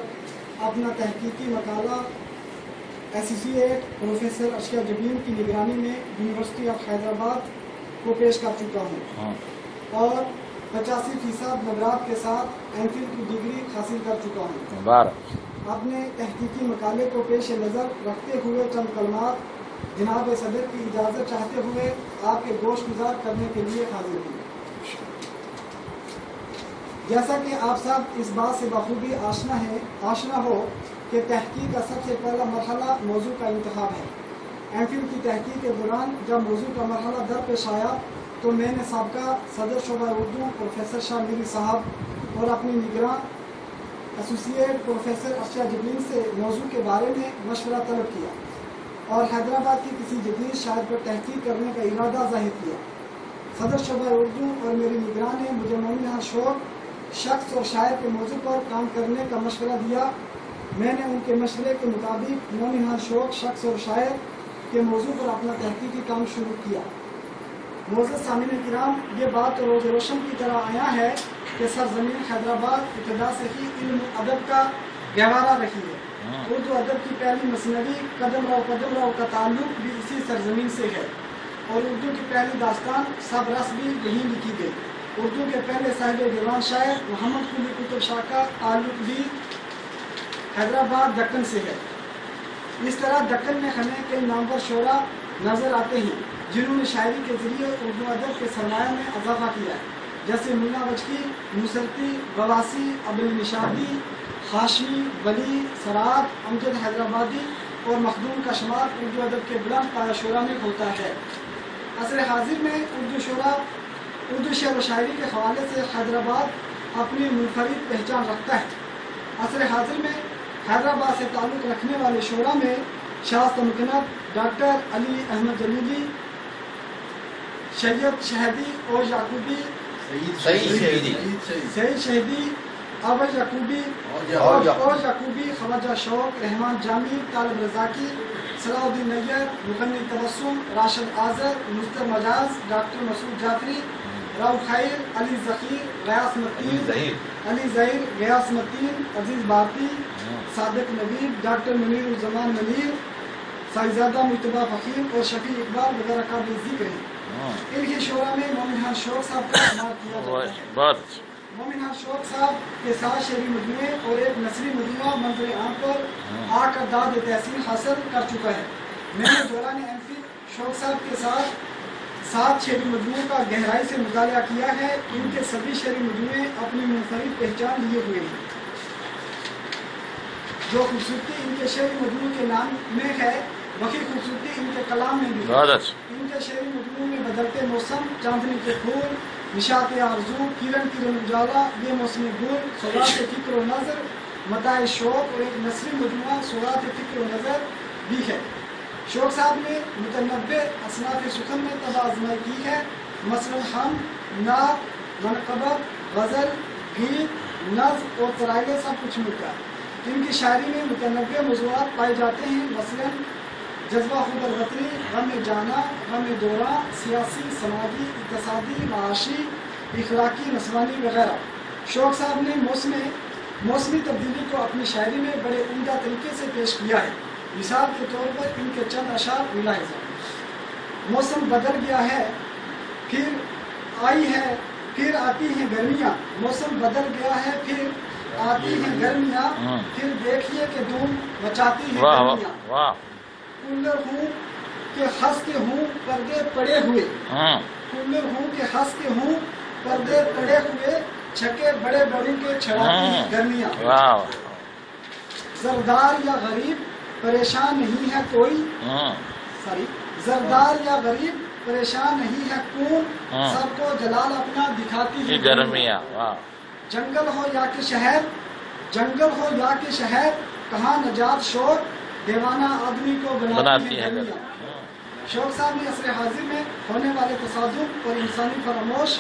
اپنا تحقیقی مقالہ ایسوسی ایٹ پروفیسر اشیا جبین کی نگرانی میں یونیورسٹی آف حیدرآباد کو پیش کر چکا ہوں اور 85% نمرات کے ساتھ ایم فل کی ڈگری حاصل کر چکا ہوں۔ اپنے تحقیقی مقالے کو پیش نظر رکھتے ہوئے چند کلمات جناب صدر کی اجازت چاہتے ہوئے آپ کے گوش گزار کرنے کے لیے حاضر ہوں۔ جیسا کہ آپ سب اس بات سے بخوبی آشنا ہو کہ تحقیق کا سب سے پہلا مرحلہ موضوع کا انتخاب ہے۔ ایم فل کی تحقیق کے دوران جب موضوع کا مرحلہ درپیش آیا تو میں نے سابقہ صدر شعبہ اردو پروفیسر شاہ میری صاحب اور اپنی نگراں ایسوسی ایٹ پروفیسر اشیا جبین سے موضوع کے بارے میں مشورہ طلب کیا اور حیدرآباد کی کسی جدید شاعر پر تحقیق کرنے کا ارادہ ظاہر کیا۔ صدر شعبہ اردو اور میری نگراں نے مجھے مومن خان شوق شخص اور شاعر کے موضوع پر کام کرنے کا مشورہ دیا۔ میں نے ان کے مشورے کے مطابق مومن خان شوق شخص اور شاعر کے موضوع پر اپنا تحقیقی کام شروع کیا۔ معزز سامعین کرام، یہ بات روز روشن کی طرح آیا ہے کہ سرزمین حیدرآباد ابتدا سے ہی علم ادب کا گہوارہ رہی ہے۔ اردو ادب کی پہلی مثنوی قدم رو کا تعلق بھی اسی سرزمین سے ہے اور اردو کی پہلی داستان سب رس بھی یہیں لکھی گئی۔ اردو کے پہلے صاحب دیوان شاعر محمد قلی قطب شاہ کا تعلق بھی حیدرآباد دکن سے ہے۔ اس طرح دکن میں ہمیں کئی نامور شعراء نظر آتے ہیں جنہوں نے شاعری کے ذریعے اردو ادب کے سرمایہ میں اضافہ کیا ہے، جیسے ملا وجکی، نصرتی، گواسی، ابن نشادی، ہاشمی، ولی، سراب، امجد حیدرآبادی اور مخدوم کا شمار اردو ادب کے بلند پایہ شعراء میں ہوتا ہے۔ عصر حاضر میں اردو شعر و شاعری کے حوالے سے حیدرآباد اپنی منفرد پہچان رکھتا ہے۔ عصر حاضر میں حیدرآباد سے تعلق رکھنے والے شعراء میں شاست مکنت، ڈاکٹر علی احمد جلیلی، سید شہدی اور یعقوبی، سعید شہدی، آبد یعقوبی اور یعقوبی، خواجہ شوق، رحمان جامی، طالب رزاقی، صلاح الدین نیر، مغنی تبسم، راشد آذر، مستر مجاز، ڈاکٹر مسعود جعفری، राउफ खैर, अली ज़कीर, गयास मतीन, अली ज़हीर, गयास मतीन, अजीज़ भारती, सादिक नबीब, डॉक्टर मुनीरुज़्ज़मान मुनीर, साहिबजादा मुज्तबा फ़कीर और शफी इकबाल वगैरह काबिल ज़िक्र हैं। इनकी शोरा में मोमिन खान शौक साहब का शुमार किया जाता है। मोमिन खान शौक साहब के 7 शेरी मजमूए और एक नसरी मजमूआ मंजर आम पर आकर दाद तहसील हासिल कर चुका है। मैंने दौरान एमफिल शौक साहब के साथ 7 शेरी मजमूओं का गहराई से मुतालिया किया है। इनके सभी शेरी मजमूए अपनी मुनफरिद पहचान लिए हुए हैं। जो खूबसूरती इनके शेरी मजमूओं के नाम में है, वही खूबसूरती इनके कलाम में भी है। इनके शेरी मजमूओं में बदलते मौसम, चांदनी के फूल, निशात आरज़ू, किरण किरण उजाला, ये मौसम गुल, सौगात फ़िक्र व नज़र, मताए शौक और एक नसरी मजमुआ सौगात फ़िक्र व नज़र भी है। शौक साहब ने मुतनब्बे असनाफ़ सुखन में तबा आजमाई की है। मसलन हम, नात, मनक़बत, गज़ल, गीत, नज़्म और तराइले सब कुछ मिलता है। इनकी शायरी में मुतनब्बे मौज़ूआत पाए जाते हैं। मसलन जज्बा खुदर वतनी, गम जाना, गम दौरा, सियासी, समाजी, इक़्तिसादी, माशी, इखलाकी, नस्वानी वगैरह। शौक साहब ने मौसमी तब्दीली को अपनी शायरी में बड़े उम्दा तरीके से पेश किया है। मिसाल के तौर पर इनके चंद अशार मुलाहिज़ा: मौसम बदल गया है, फिर आती हैं गर्मियाँ। मौसम बदल गया है, फिर आती हैं गर्मियाँ, फिर देखिए कि धूम मचाती है गर्मियाँ। कूलर हूँ कि हंस के हूँ पर्दे पड़े हुए, कूलर हूँ कि हंस के हूँ पर्दे पड़े हुए, छके बड़े बड़ों के छड़ाती हैं गर्मियाँ। जरदार या गरीब परेशान नहीं है कोई, जरदार या गरीब परेशान नहीं है कौन, सबको जलाल अपना दिखाती है गर्मियाँ। जंगल हो या कि शहर, जंगल हो या कि शहर, कहाँ नजात शोर, दीवाना आदमी को बनाती है गर्मियाँ। शौक साहब ने असर हाजिर में होने वाले तसादुम और इंसानी फरामोश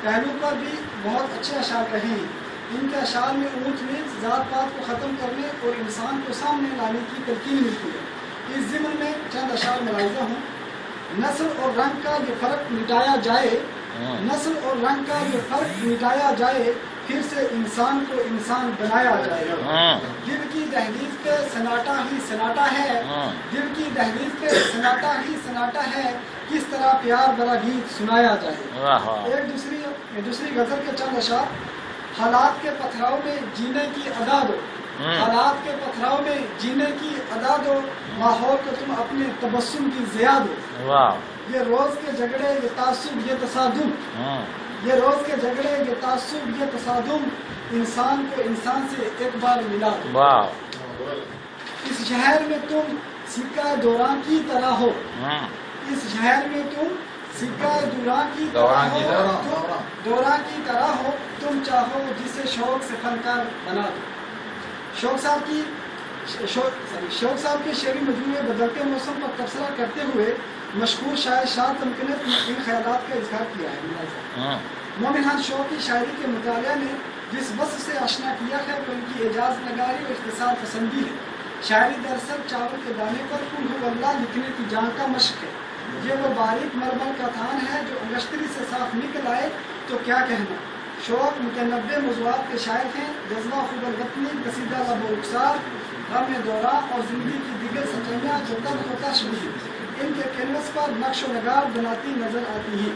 पहलू पर भी बहुत अच्छे अशार रहे हैं। इनके अशार में ऊंच नीच, जात पात को ख़त्म करने और इंसान को सामने लाने की तलकीन मिलती है। इस ज़िम्न में चंद अशार मुलाहिज़ा हूँ। नस्ल और रंग का ये फ़र्क मिटाया जाए, नस्ल और रंग का ये फ़र्क मिटाया जाए, फिर से इंसान को इंसान बनाया जाए। दिल की दहलीज पे सन्नाटा ही सन्नाटा है, दिल की दहलीज पे सन्नाटा ही सन्नाटा है, किस तरह प्यार भरा गीत सुनाया जाए। एक दूसरी गजल के चंद अशार: हालात के पथराव में जीने की अदा दो, हालात के पथराव में जीने की अदा दो, माहौल को तुम अपने तबस्सुम की ज़िया दो। ये रोज के झगड़े, ये तासुब, ये तसादुम, ये रोज के झगड़े, ये तासुब, ये तसादुम, इंसान को इंसान से एक बार मिला दो। इस शहर में तुम सिक्का दौरान की तरह हो, इस शहर में तुम सिक्का दौरान की तरह हो, तुम चाहो जिसे शौक से फनकार बना दो। शौक साहब के शेरी मजमूए बदलते मौसम पर तबसरा करते हुए मशहूर शायर शाह तमकिनत ने इन ख्यालात का इजहार किया है। मोमिन खान शौक की शायरी के मुतालिया ने जिस वस्फ से आशना किया है वो उनकी एजाज नगारी और इख्तिसार पसंदी है। शायरी दरअसल चावल के दाने पर कुल अल्लाह लिखने की जान का मशक है। ये वो बारीक मरमर का थान है जो अंगश्तरी से साफ निकल आए तो क्या कहना। शौक मुतनब्बे मौज़ूआत के शायर हैं। जज्बा खुदर वतनी, कसीदा लबो रुखसार, गम दौरा और ज़िंदगी की दिगर सच्चाइयाँ जो तब होता शुरू इनके कैनवस पर नक्श व नगार बनाती नजर आती हैं।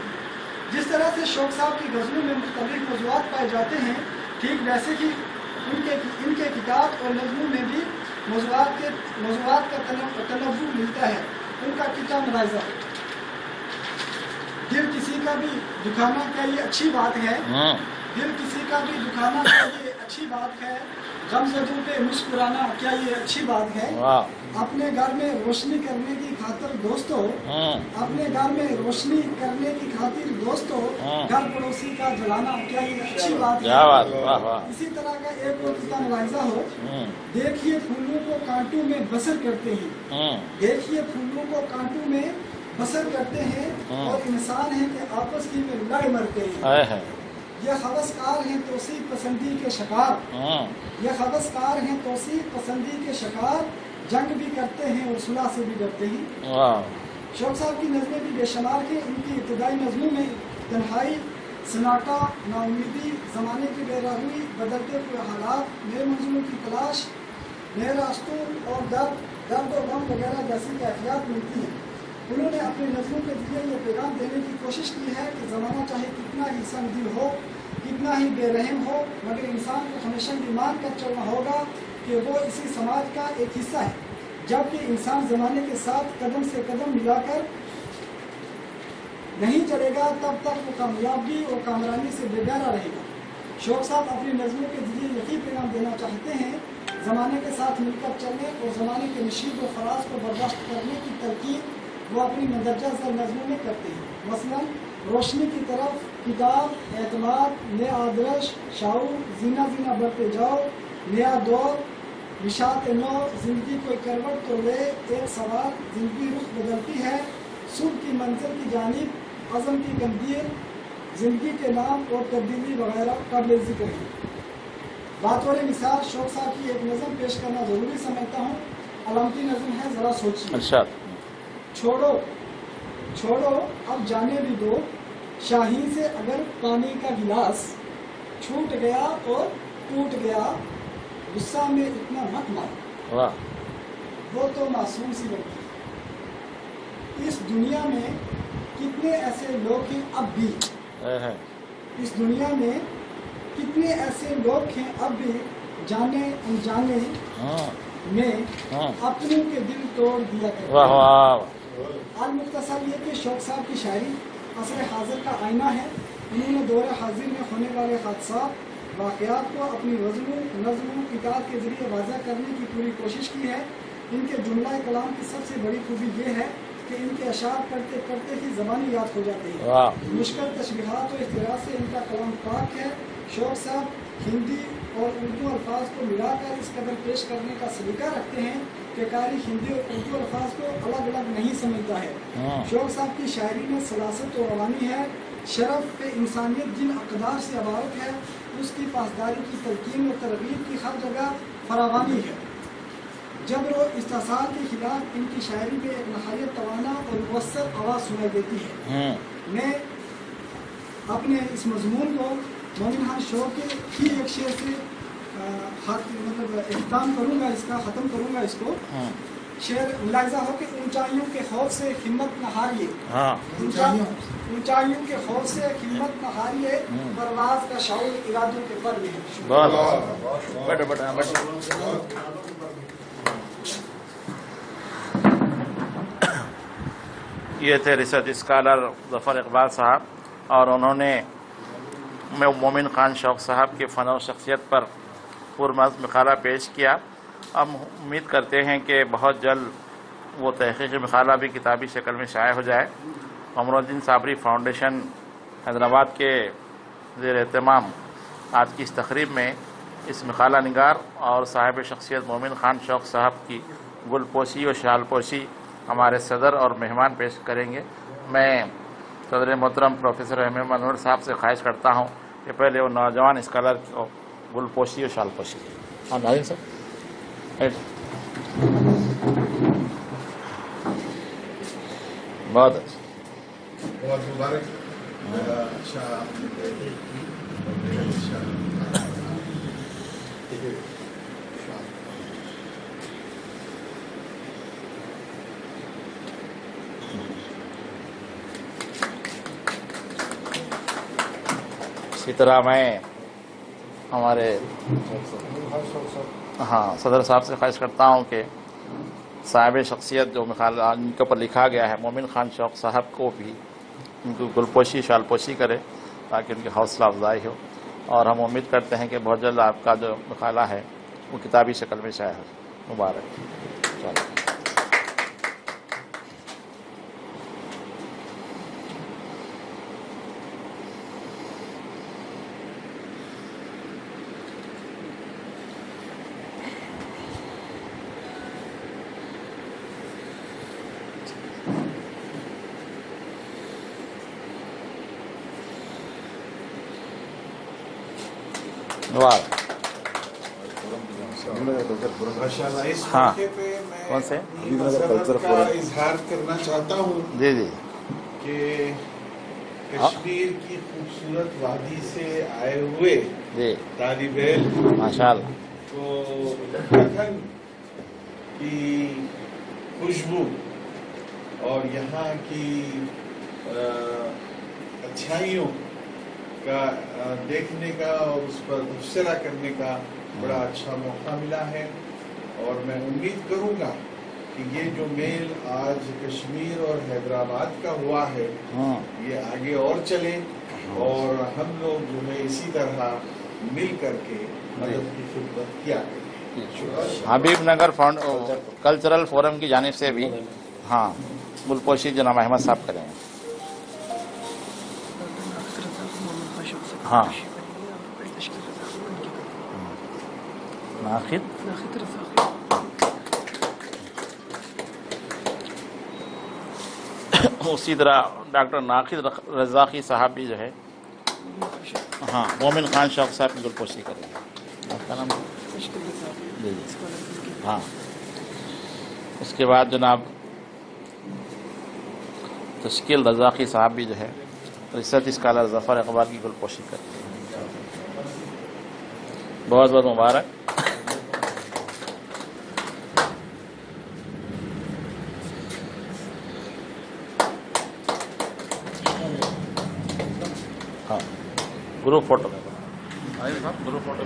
जिस तरह से शौक साहब की गज़लों में मुख्तलिफ मौज़ूआत पाए जाते हैं, ठीक वैसे ही इनके किताब और नज़्मों में भी मौज़ूआत का तनव्वु मिलता है। उनका किताब मुलाहिज़ा: दिल किसी का भी दुखाना क्या ये अच्छी बात है, दिल किसी का भी दुखाना क्या ये अच्छी बात है, गमज़दों पे मुस्कुराना क्या ये अच्छी बात है। अपने घर में रोशनी करने की खातिर दोस्तों, अपने घर में रोशनी करने की खातिर दोस्तों, घर पड़ोसी का जलाना क्या ये अच्छी बात है। इसी तरह का एक और किस्सा मुलाहिज़ा हो: देखिए फूलों को कांटों में बसर करते हैं, देखिए फूलों को कांटों में बसर करते हैं और इंसान है कि आपस ही में लड़ मरते हैं। ये हवसकार हैं तौसीफ पसंदी के शिकार, ये हवसकार हैं तौसीफ पसंदी के शिकार, जंग भी करते हैं और सुलह से भी डरते हैं। शौक साहब की नज़में भी बेशुमार हैं। इनकी इब्तिदाई नज़मों में तन्हाई, सन्नाटा, नाउमीदी, ज़माने की बेराहमी, बदलते हुए हालात, नए मंजिलों की तलाश, नए रास्तों और दर्द और गम वगैरह जैसी कैफियत मिलती है। उन्होंने अपनी नज़मों के जरिए ये पैगाम देने की कोशिश की है कि ज़माना चाहे कितना ही संगदिल हो, कितना ही बेरहम हो, मगर इंसान को हमेशा ये मान कर चलना होगा कि वो इसी समाज का एक हिस्सा है। जबकि इंसान ज़माने के साथ कदम से कदम मिलाकर नहीं चलेगा, तब तक वो कामयाबी और कामरानी से बेगारा रहेगा। शौक साहब अपनी नज़मों के जरिए यही पैगाम देना चाहते हैं, ज़माने के साथ मिलकर चलने और ज़माने के नशीब व फराज को बर्दाश्त करने की तलकीन वो अपनी मंदरजा ज़र नज़मों में करते हैं। मसलन रोशनी की तरफ, किताब, एतमाद, नया आदर्श, शाऊर, जीना जीना बढ़ते जाओ, नया दौर, निशात नौ, ज़िंदगी कोई करवट तो ले, एक सवाल, ज़िंदगी रुख बदलती है, सुबह की मंजिल की जानिब, अज़म की कंदील, ज़िंदगी के नाम और तब्दीली वगैरह काबिल ज़िक्र है। बातौर मिसाल शौक साहब की एक नज़म पेश करना ज़रूरी समझता हूँ। अलामती नज़म है, ज़रा सोचिए। छोड़ो छोड़ो अब जाने भी दो, शाहीन से अगर पानी का गिलास छूट गया और टूट गया, गुस्सा में इतना मत मारो, वो तो मासूम सी लड़की है। इस दुनिया में कितने ऐसे लोग हैं अब भी, इस दुनिया में कितने ऐसे लोग हैं अब भी, जाने अनजाने में अपनों के दिल तोड़ दिया करते। आज मुख्तसर ये कि शौक साहब की शायरी असर हाजिर का आईना है। उन्होंने दौर हाजिर में होने वाले हादसात, वाक़यात को अपनी वज़नों, नज़मों, किताब के ज़रिए वाज़ा करने की पूरी कोशिश की है। इनके जुमला कलाम की सबसे बड़ी खूबी ये है कि इनके अशार पढ़ते पढ़ते ही ज़बानी याद हो जाती है। मुश्किल तशबीहात और इख्तियार से इनका कलाम पाक है। शौक साहब हिंदी और उर्दू अल्फाज को मिलाकर इस कदर पेश करने का सलीका रखते हैं कि कारी हिंदी और उर्दू अल्फाज को अलग अलग नहीं समझता है। शौक साहब की शायरी में सलासत और रवानी है, शरफ पे इंसानियत जिन अक़दार से अबारत है, उसकी पासदारी की तलकीन और तरगीब की हर जगह फरावानी है। जबर और इस्तिसाल के खिलाफ इनकी शायरी में एक नहायत तवाना और मुवस्सर आवाज़ सुनाई देती है। मैं अपने इस मजमून को मोमिन खान शौक के ही एक शेर से इख्तिताम करूँगा, इसका ख़त्म करूँगा इसको। शेर मुलाहिज़ा हो कि ऊंचाइयों के खौफ से हिम्मत न हारिए, ऊंचाइयों के खौफ से हिम्मत न हारिए, परवाज़ का शऊर इरादों के पर में
ये थे रिसर्च स्कॉलर ज़फ़र इकबाल साहब, और उन्होंने मोमिन खान शौक साहब के फ़न और शख्सियत पर पुरमज़ मक़ाला पेश किया। हम उम्मीद करते हैं कि बहुत जल्द वो तहक़ीक़ी मक़ाला भी किताबी शक्ल में शाया हो जाए। कमरुद्दीन साबरी फाउंडेशन हैदराबाद के ज़ेर एहतमाम आज की इस तक़रीब में इस मक़ाला निगार और साहिब शख्सियत मोमिन खान शौक साहब की गुलपोशी और शालपोशी हमारे सदर और मेहमान पेश करेंगे। मैं सदर मोहतरम प्रोफेसर अहमद मनोहर साहब से ख्वाहिश करता हूँ कि पहले वो नौजवान स्कॉलर को गुलपोशी और शालपोशी। हाँ नाज़िम साहब, बहुत अच्छा,
बहुत मुबारक।
इसी तरह मैं हमारे सदर साहब से ख्वाहिश करता हूँ कि साहिब शख्सियत जो मक़ाला इनके ऊपर लिखा गया है मोमिन खान शौक साहब को भी उनकी गुलपोशी शालपोशी करे ताकि उनकी हौसला अफजाई हो। और हम उम्मीद करते हैं कि बहुत जल्द आपका जो मक़ाला है वो किताबी शक्ल में शाया हो। मुबारक। हाँ, कौन से
का इजहार करना चाहता हूँ
जी जी
कि कश्मीर की खूबसूरत वादी से आए हुए
जी
तालिब इल्म
माशाल्लाह
को उत्तराखंड की खुशबू और यहाँ की अच्छाइयों का देखने का और उस पर तबसरा करने का बड़ा अच्छा मौका मिला है। और मैं उम्मीद करूँगा कि ये जो मेल आज कश्मीर और हैदराबाद का हुआ है ये आगे और चले और हम लोग जो है इसी तरह मिल करके मदद की खिदमत किया करें।
हबीब नगर कल्चरल फोरम की जानिब से भी हाँ गुलपोशी जनाब अहमद साहब करेंगे। हाँ नाखिद उसी तरह डॉक्टर नाखिद रज़ाकी साहब भी जो है हाँ मोमिन खान शौक साहब की गुलपोशी करेंगे। आपका नाम जी जी हाँ उसके बाद जनाब तश्कील रज़ाकी साहब भी जो है रिसर्च स्कॉलर ज़फ़र अकबर की गुलपोशी करते हैं। बहुत बहुत मुबारक। हाँ ग्रुप फोटो आइए साहब ग्रुप फोटो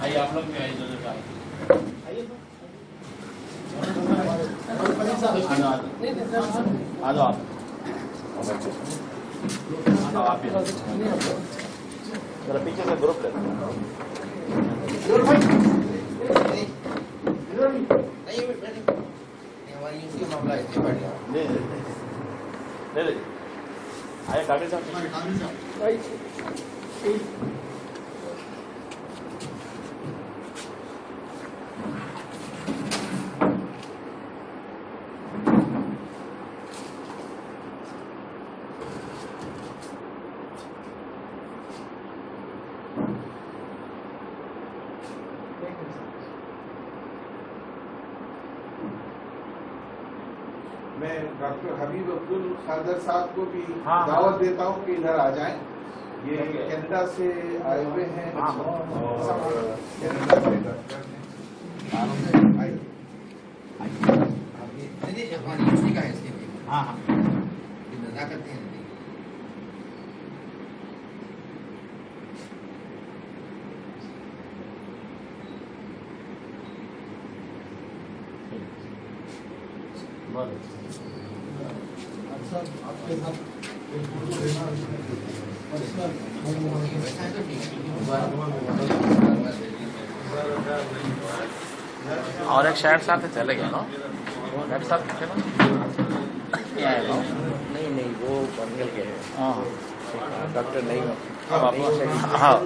आइए आप लोग भी आइए जो आ जाओ आप भी जरा पीछे से ग्रुप ले ले ले आए काबिल साहब
मैं डॉक्टर हबीब अब्दुल खादर साहब को भी
हाँ।
दावत देता हूँ कि इधर आ जाएं। ये कनाडा से आए हुए हैं
हाँ।
और कनाडा से डॉक्टर हैं। आइए।
हाँ हाँ और एक शायर साहब से चले गए ना शायर साहब कितने ना नहीं आए ना
नहीं वो बंगल के हैं
हाँ
डॉक्टर नहीं
हाँ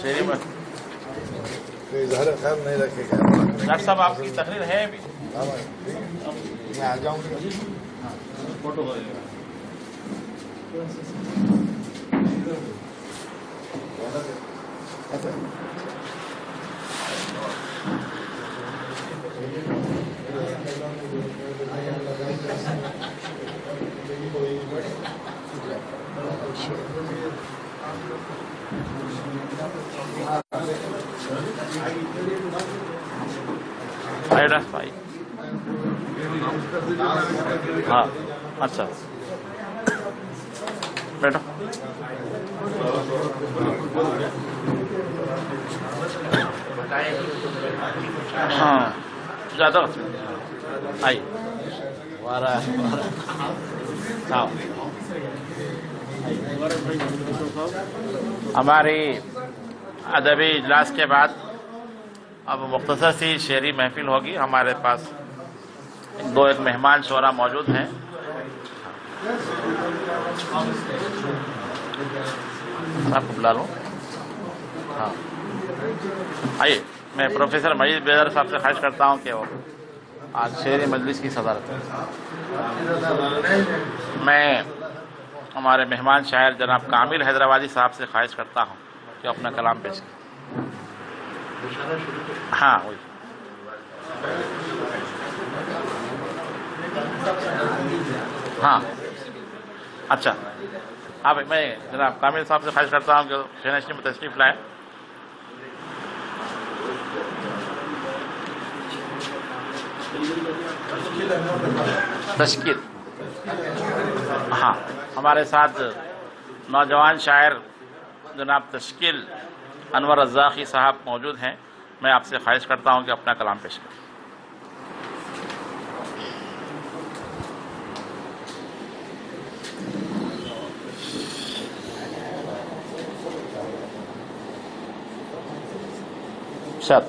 शेरी में
इधर खैर नहीं रखेगा।
डॉक्टर साहब आपकी तकरीर है अभी
मैं आ जाऊंगा।
फोटो भाई हाँ अच्छा बैठो हाँ ज़्यादा आई हाँ हमारी अदबी इजलास के बाद अब मुख्तसर सी शेरी महफिल होगी। हमारे पास एक मेहमान शोरा मौजूद हैं। आपको बुला लूँ? हाँ आइए। मैं प्रोफेसर मजीद बेदर साहब से ख्वाहिश करता हूँ कि वो आज शेरी मजलिस की सदारत करें। मैं हमारे मेहमान शायर जनाब कामिल हैदराबादी साहब से ख्वाहिश करता हूँ कि अपना कलाम पेश करें। हाँ वही हाँ अच्छा, हाँ भाई, मैं जनाब कामिल साहब से ख्वाहिश करता हूँ कि शहनाशी में तशरीफ लाएं। तश्कील, हाँ, हमारे साथ नौजवान शायर जनाब तश्कील अनवर रज़ाक़ी साहब मौजूद हैं। मैं आपसे ख्वाहिश करता हूँ कि अपना कलाम पेश करें। शाद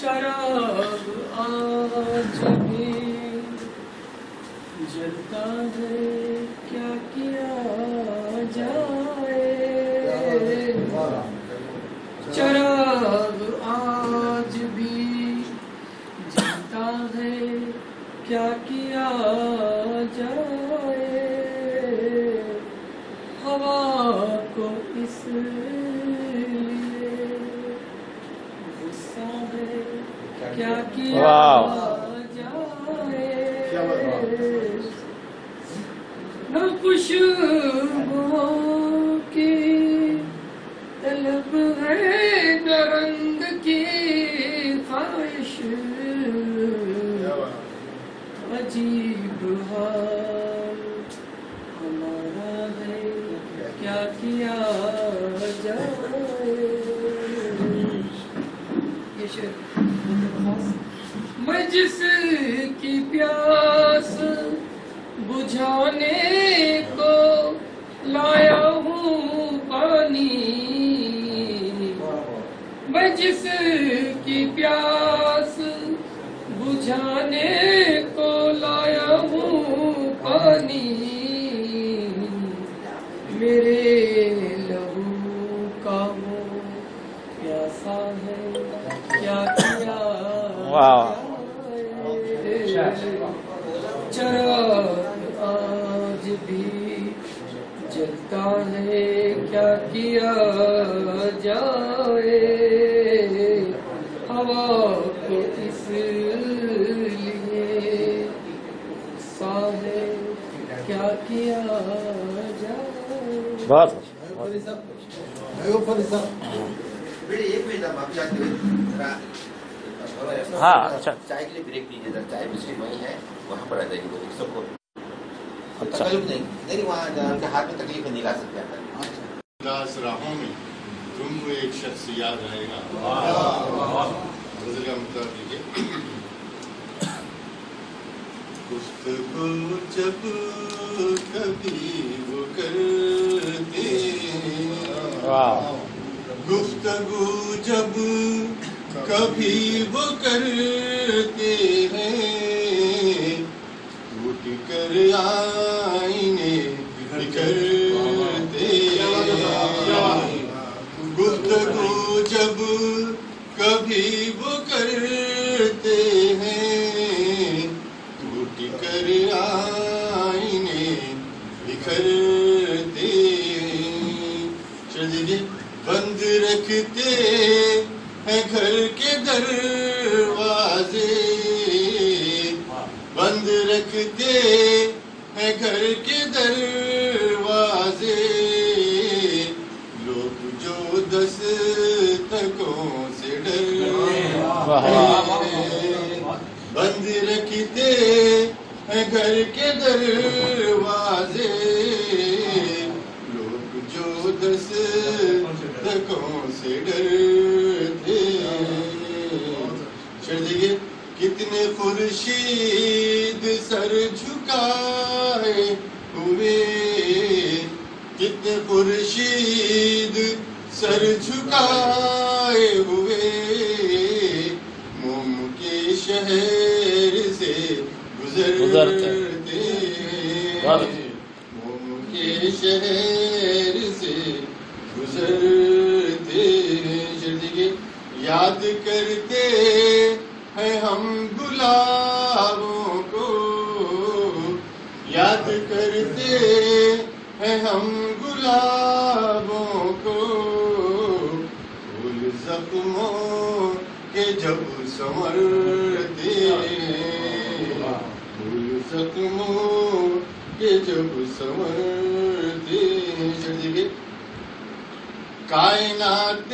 चराग आज भी जलता है, क्या किया जाए। चराग आज भी जलता है, क्या किया जाए। हवा को इसलिए गुस्सा है, क्या किया जाए। न खुशबुओं की तलब है, न रंग की ख्वाहिश। अजीब हाल हमारा है, क्या किया जाए। ये शेर मैं जिसकी प्यास बुझाने को लाया हूँ पानी। मैं जिसकी प्यास बुझाने को लाया हूँ पानी। मेरे लहू का वो प्यासा है, क्या किया। चराग आज भी जलता है, क्या किया जाए। हवा को इसलिए गुस्सा है, क्या किया जाए।
बहुत हाँ, अच्छा,
चाय के लिए ब्रेक लीजिए जरा, चाय बिस्किट वहीं है, वहाँ पर आ जाएगी वो सबको।
अच्छा,
तकलीफ नहीं वहाँ उनके हाथ में तकलीफ नहीं ला सकते आप।
दास राहों में तुमको एक शख्स याद आएगा। गज़ल का मतलब लीजिए। गुफ्तगू जब कभी वो करते, गुफ्तगू जब कभी वो करते हैं, टूट कर आईने बिखरते हैं। गुफ्तगू जब कभी वो करते हैं, टूट कर आईने बिखरते हैं। चलिए बंद रखते हैं घर के दरवाजे, बंद रखते हैं घर के दरवाजे। लोग जो दस्तकों से डरते हैं, बंद रखते हैं घर के दरवाजे। लोग जो दस्तकों से डरते हैं। चलिए कितने खुर्शीद सर झुकाए हुए, कितने खुर्शीद सर झुकाए हुए, मोम के शहर से गुजरते हैं, मोम के शहर से गुजरते हैं। चलिए याद करते हैं हम गुलाबों को, याद करते हैं हम गुलाबों को।
کہ جب سنورتے پھول زخموں کے جب سنورتے ہیں کائنات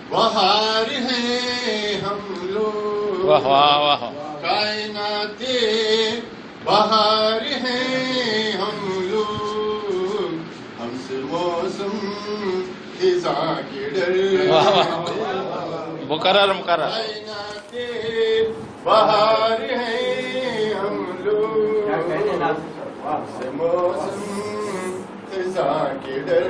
بہار ہیں ہم لوگ
واہ واہ واہ
کائنات بہار ہیں ہم لوگ ہم سے موسم خزاں کے ڈر
مقرر
کائنات بہار ہیں ہم لوگ ہم سے موسم خزاں کے ڈر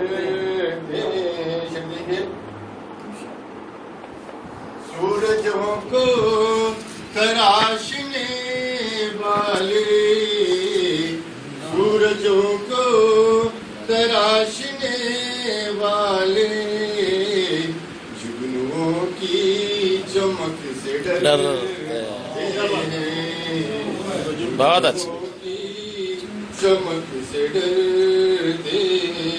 سورجوں کو تراشنے والے سورجوں کو تراشنے والے جگنوں کی چمک سے ڈرتے ہیں
بہت اچھا
چمک سے ڈرتے ہیں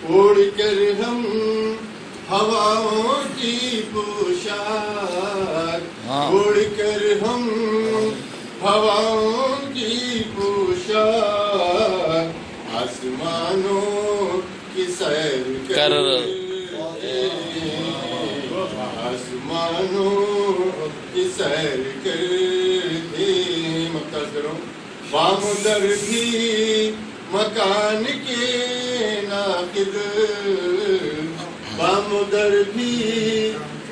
اڑ کر ہم ہواؤں کی پوشاک اڑ کر ہم ہواؤں کی پوشاک آسمانوں کی سیر کرتے آسمانوں کی سیر کرتے مقصد کرو بام در بھی مکان کے ناقد بام در بھی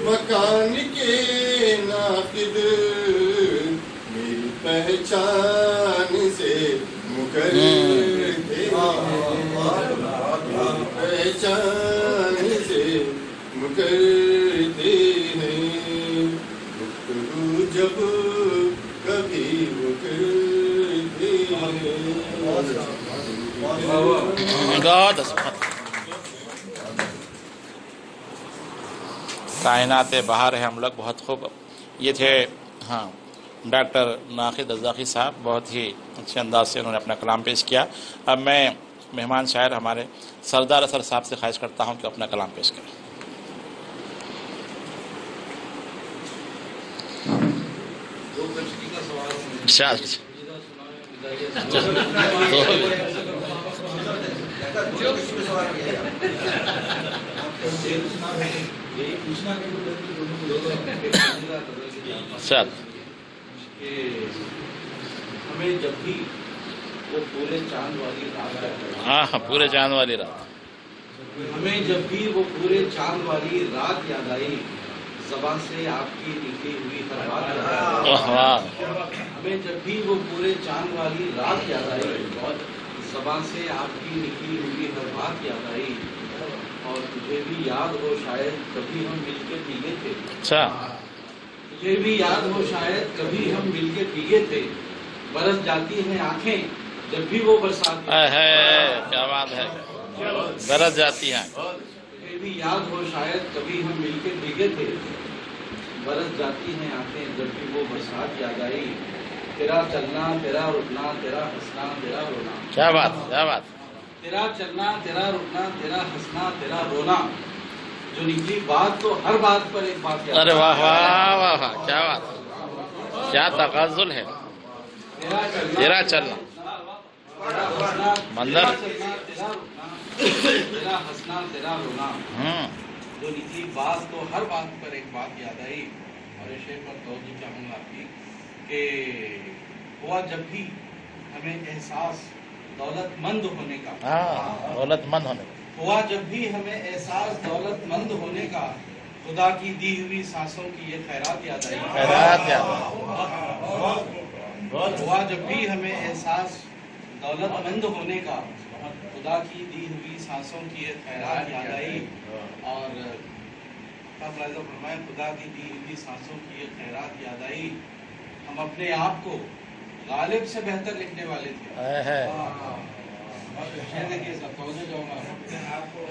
مکان کے ناقد میری پہچان سے مقرر تھے پہچان سے مقرر تھے گفتگو جب کبھی وہ کرتے
کائنات بہار ہے ہم لوگ بہت خوب. یہ تھے ہاں ڈاکٹر ناقد الزاقی صاحب، بہت ہی اچھے انداز سے انہوں نے اپنا کلام پیش کیا. اب میں مہمان شاعر ہمارے سردار اثر صاحب سے خواہش کرتا ہوں کہ اپنا کلام پیش کریں.
ہمیں جب بھی وہ پورے چاند والی رات،
ہاں پورے چاند والی رات،
ہمیں جب بھی وہ پورے چاند والی رات یاد آئی، زبان سے آپ کی لکھی ہوئی ہر بات یاد آئی. ہمیں جب بھی وہ پورے چاند والی رات یاد آئی، زبان سے آپ کی لکھی ہوئی ہر بات یاد آئی. اور تجھے بھی یاد ہو شاید کبھی ہم مل کے بھیگے تھے.
اچھا
تجھے بھی یاد ہو شاید کبھی ہم مل کے بھیگے تھے. برس جاتی ہیں آنکھیں جب بھی وہ برسات
ہے. کیا بات ہے، برس جاتی ہیں.
تجھے بھی یاد ہو شاید کبھی ہم مل کے بھیگے تھے. برس جاتی ہیں آنکھیں جب بھی وہ برسات یاد آئی. تیرا چلنا، تیرا رکنا، تیرا ہنسنا، تیرا رونا.
کیا بات، کیا بات.
تیرا چلنا، تیرا رکنا، تیرا ہنسنا، تیرا رونا. جو نکلی بات تو ہر بات پر ایک بات یاد.
ارے واہ واہ واہ واہ، کیا بات، کیا تغزل ہے. تیرا چلنا، منظر،
تیرا ہنسنا، تیرا رونا. جو نکلی بات تو ہر بات پر ایک بات یاد آئی. اور اس شعر پر توجہ چاہوں گا آپ کی کہ ہوا جب بھی ہمیں احساس دولت مند ہونے کا،
دولت مند ہونے کا،
ہوا جب بھی ہمیں احساس دولت مند ہونے کا، خدا کی دی ہوئی سانسوں کی یہ خیرات یاد آئی.
خیرات یاد آئی.
ہوا جب بھی ہمیں احساس دولت مند ہونے کا، خدا کی دی ہوئی سانسوں کی یہ خیرات یاد آئی. اور فرمائے خدا کی دی ہوئی سانسوں کی یہ خیرات یاد آئی. ہم اپنے آپ کو غالب سے بہتر لکھنے والے تھے.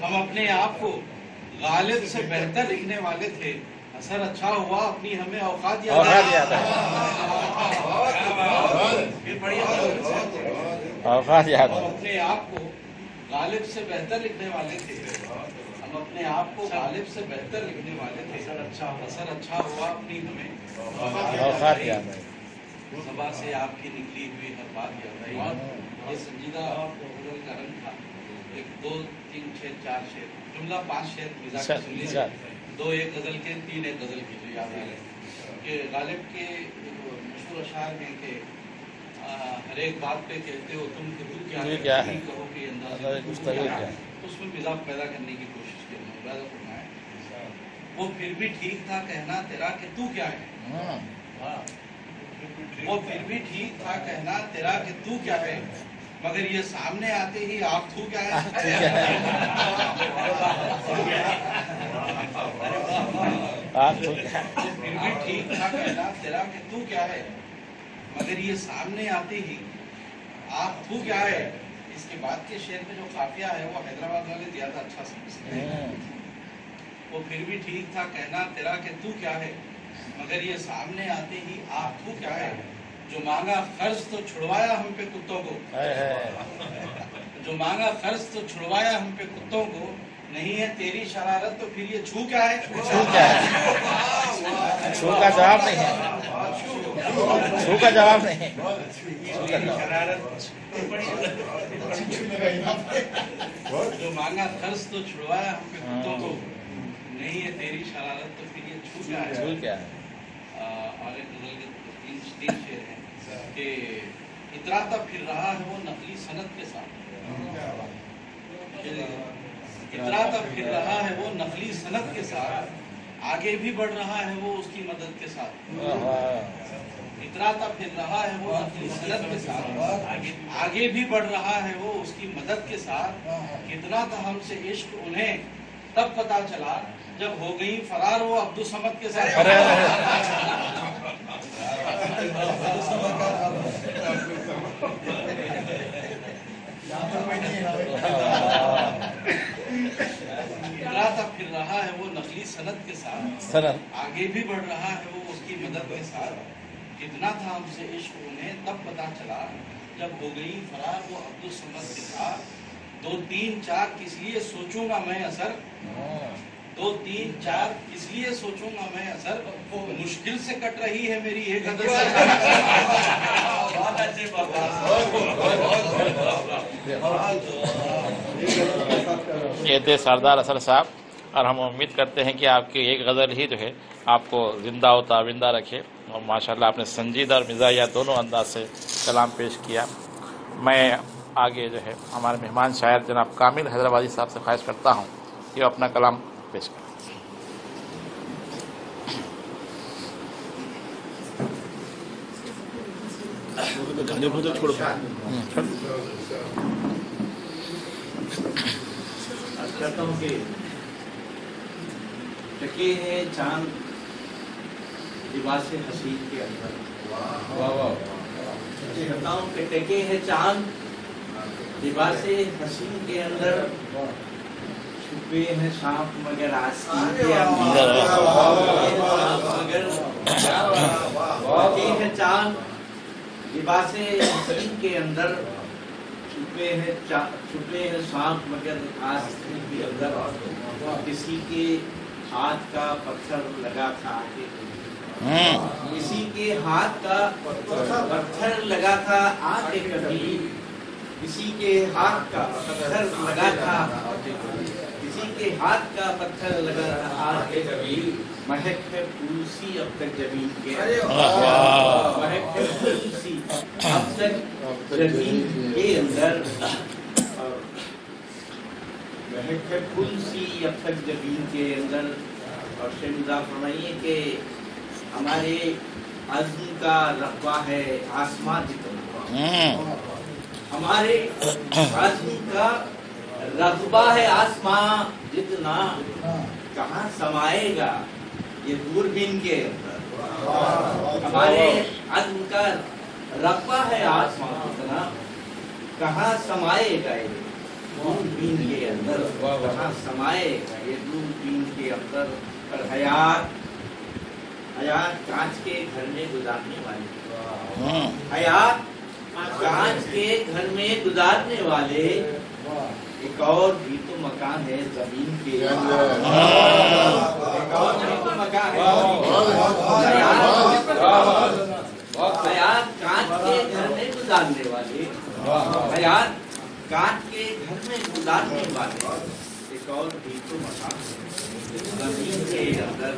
ہم اپنے آپ کو غالب سے بہتر لکھنے والے تھے. اثر اچھا ہوا اپنی ہمیں اوقات یاد آئی.
اوقات یاد
ہم اپنے آپ کو غالب سے بہتر لکھنے والے تھے. ہم हम अपने आप को गालिब से बेहतर लिखने वाले थे। असर अच्छा हुआ अपनी हमें
औकात याद आई।
सभा से आपकी निकली हुई हर बात याद आई। ये संजीदा गजल का रंग था। 1 2 3 6 4 शेर, जुमला 5 शेर मिजाज की सुन लीजिए। 2 एक गजल के, 3 एक गजल की, जो याद आ गए कि गालिब के मशहूर अशार में कि हर एक बात पे कहते हो तुम कि तू क्या है, कहो कि अंदाज़, उसमें मिजाज पैदा करने की कोशिश की है। वो फिर भी ठीक था कहना तेरा कि तू क्या है, वो फिर भी ठीक था कहना तेरा कि तू क्या है, मगर ये सामने आते ही आप तू क्या है। वो फिर भी ठीक था कहना तेरा कि तू क्या है, मगर ये सामने आते ही आप तू क्या है। इसके बाद के शेर में जो काफिया है वो हैदराबाद वाले ज्यादा अच्छा समझते हैं। वो फिर भी ठीक था कहना तेरा कि तू क्या है, मगर ये सामने आते ही आप तू क्या है। जो मांगा कर्ज तो छुड़वाया हम पे कुत्तों को, जो मांगा कर्ज तो छुड़वाया हम पे कुत्तों को, नहीं है तेरी शरारत तो फिर ये छू क्या है।
छू क्या है, छू का जवाब नहीं है, छू का जवाब नहीं है।
जो मांगा कर्ज तो छुड़वाया हम पे कुत्तों को, नहीं है तेरी शरारत तो फिर ये छू क्या है।
छू क्या है।
और एक गजल के 3 शेर हैं कि इतराता फिर रहा है वो नकली सनद के साथ, इतराता फिर रहा है वो नकली सनद के साथ, आगे भी बढ़ रहा है वो उसकी मदद के साथ। इतराता फिर रहा है वो नकली सनद के साथ, आगे भी बढ़ रहा है वो उसकी मदद के साथ। कितना था हमसे इश्क उन्हें तब पता चला, जब हो गई फरार वो अब्दुल समद के साथ। इतराता फिर रहा है वो नकली सनद के साथ, आगे भी बढ़ रहा है वो उसकी मदद के साथ। कितना था हमसे इश्क उन्हें तब पता चला, जब हो गई फरार वो अब्दुल समद के साथ। 2 3 4 किस लिए सोचूंगा मैं असर, 2 3 4 किस लिए सोचूंगा मैं असर, मुश्किल से कट रही है मेरी एक गजल। बहुत अच्छे
ये थे सरदार असर साहब, और हम उम्मीद करते हैं कि आपकी एक गज़ल ही जो है आपको जिंदा व ताबिंदा रखे। और माशाल्लाह आपने संजीदा और मिजाजिया दोनों अंदाज से कलाम पेश किया। मैं आगे जो है हमारे मेहमान शायर जनाब कामिल हैदराबादी साहब से ख्वाहिश करता हूँ कि वो अपना कलाम पेश करें।
कहता हूँ कि टके हैं चांद लिबास हसीन के अंदर, कहता हूँ कि टके हैं चांद लिबास हसीन के अंदर, छुपे हैं सांप मगर आस्तीन के अंदर, टके हैं चांद लिबास हसीन के अंदर, छुपे हैं सांप मगर आस्तीन के अंदर। किसी के हाथ का पत्थर लगा था आगे, किसी के हाथ का पत्थर लगा था आगे कभी, किसी के हाथ का पत्थर लगा था, किसी के हाथ का पत्थर लगा था आगे कभी। महक है फूल सी अब तक जमीन के, महक है फूल सी अब तक जमीन के अंदर, महक है फूल सी अब तक जमीन के अंदर। और शेरनिज़ा फरमाइए कि हमारे अज़्म का रक़बा है आसमां जितना, हमारे अज़्म का रक़बा है आसमां जितना, कहाँ समाएगा ये दूरबीन के अंदर। हमारे अज़्म का रक़बा है आसमां जितना, कहाँ समाएगा ये दूरबीन के अंदर, कहाँ समाएगा ये दूरबीन के अंदर। पर हयात कांच के घर में गुजारने वाले, हयात कांच के घर में गुजारने वाले, ایک اور بھی تو مکان ہے زمین کے، ایک اور بھی تو مکان ہے حیات کانچ کے گھر میں گزارنے والے، حیات کانچ کے گھر میں گزارنے والے، ایک اور بھی تو مکان ہے زمین کے اندر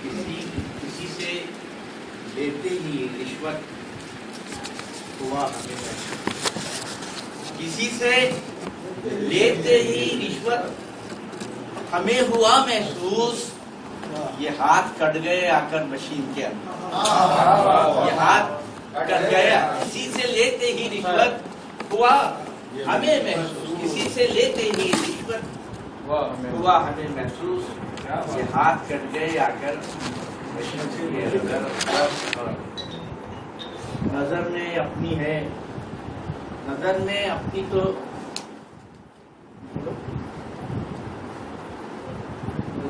کسی سے لیتے ہی رشوت ہوا ہمیں محسوس، کسی سے لیتے ہی رشوت ہمیں ہوا محسوس، یہ ہاتھ کٹ گئے آ کر مشین کے اندر، یہ ہاتھ کٹ گیا، کسی سے لیتے ہی رشوت ہوا ہمیں محسوس، کسی سے لیتے ہی رشوت ہوا ہمیں محسوس، یہ ہاتھ کٹ گئے آ کر مشین کے اندر۔ نظر میں اپنی ہے، نظر میں اپنی تو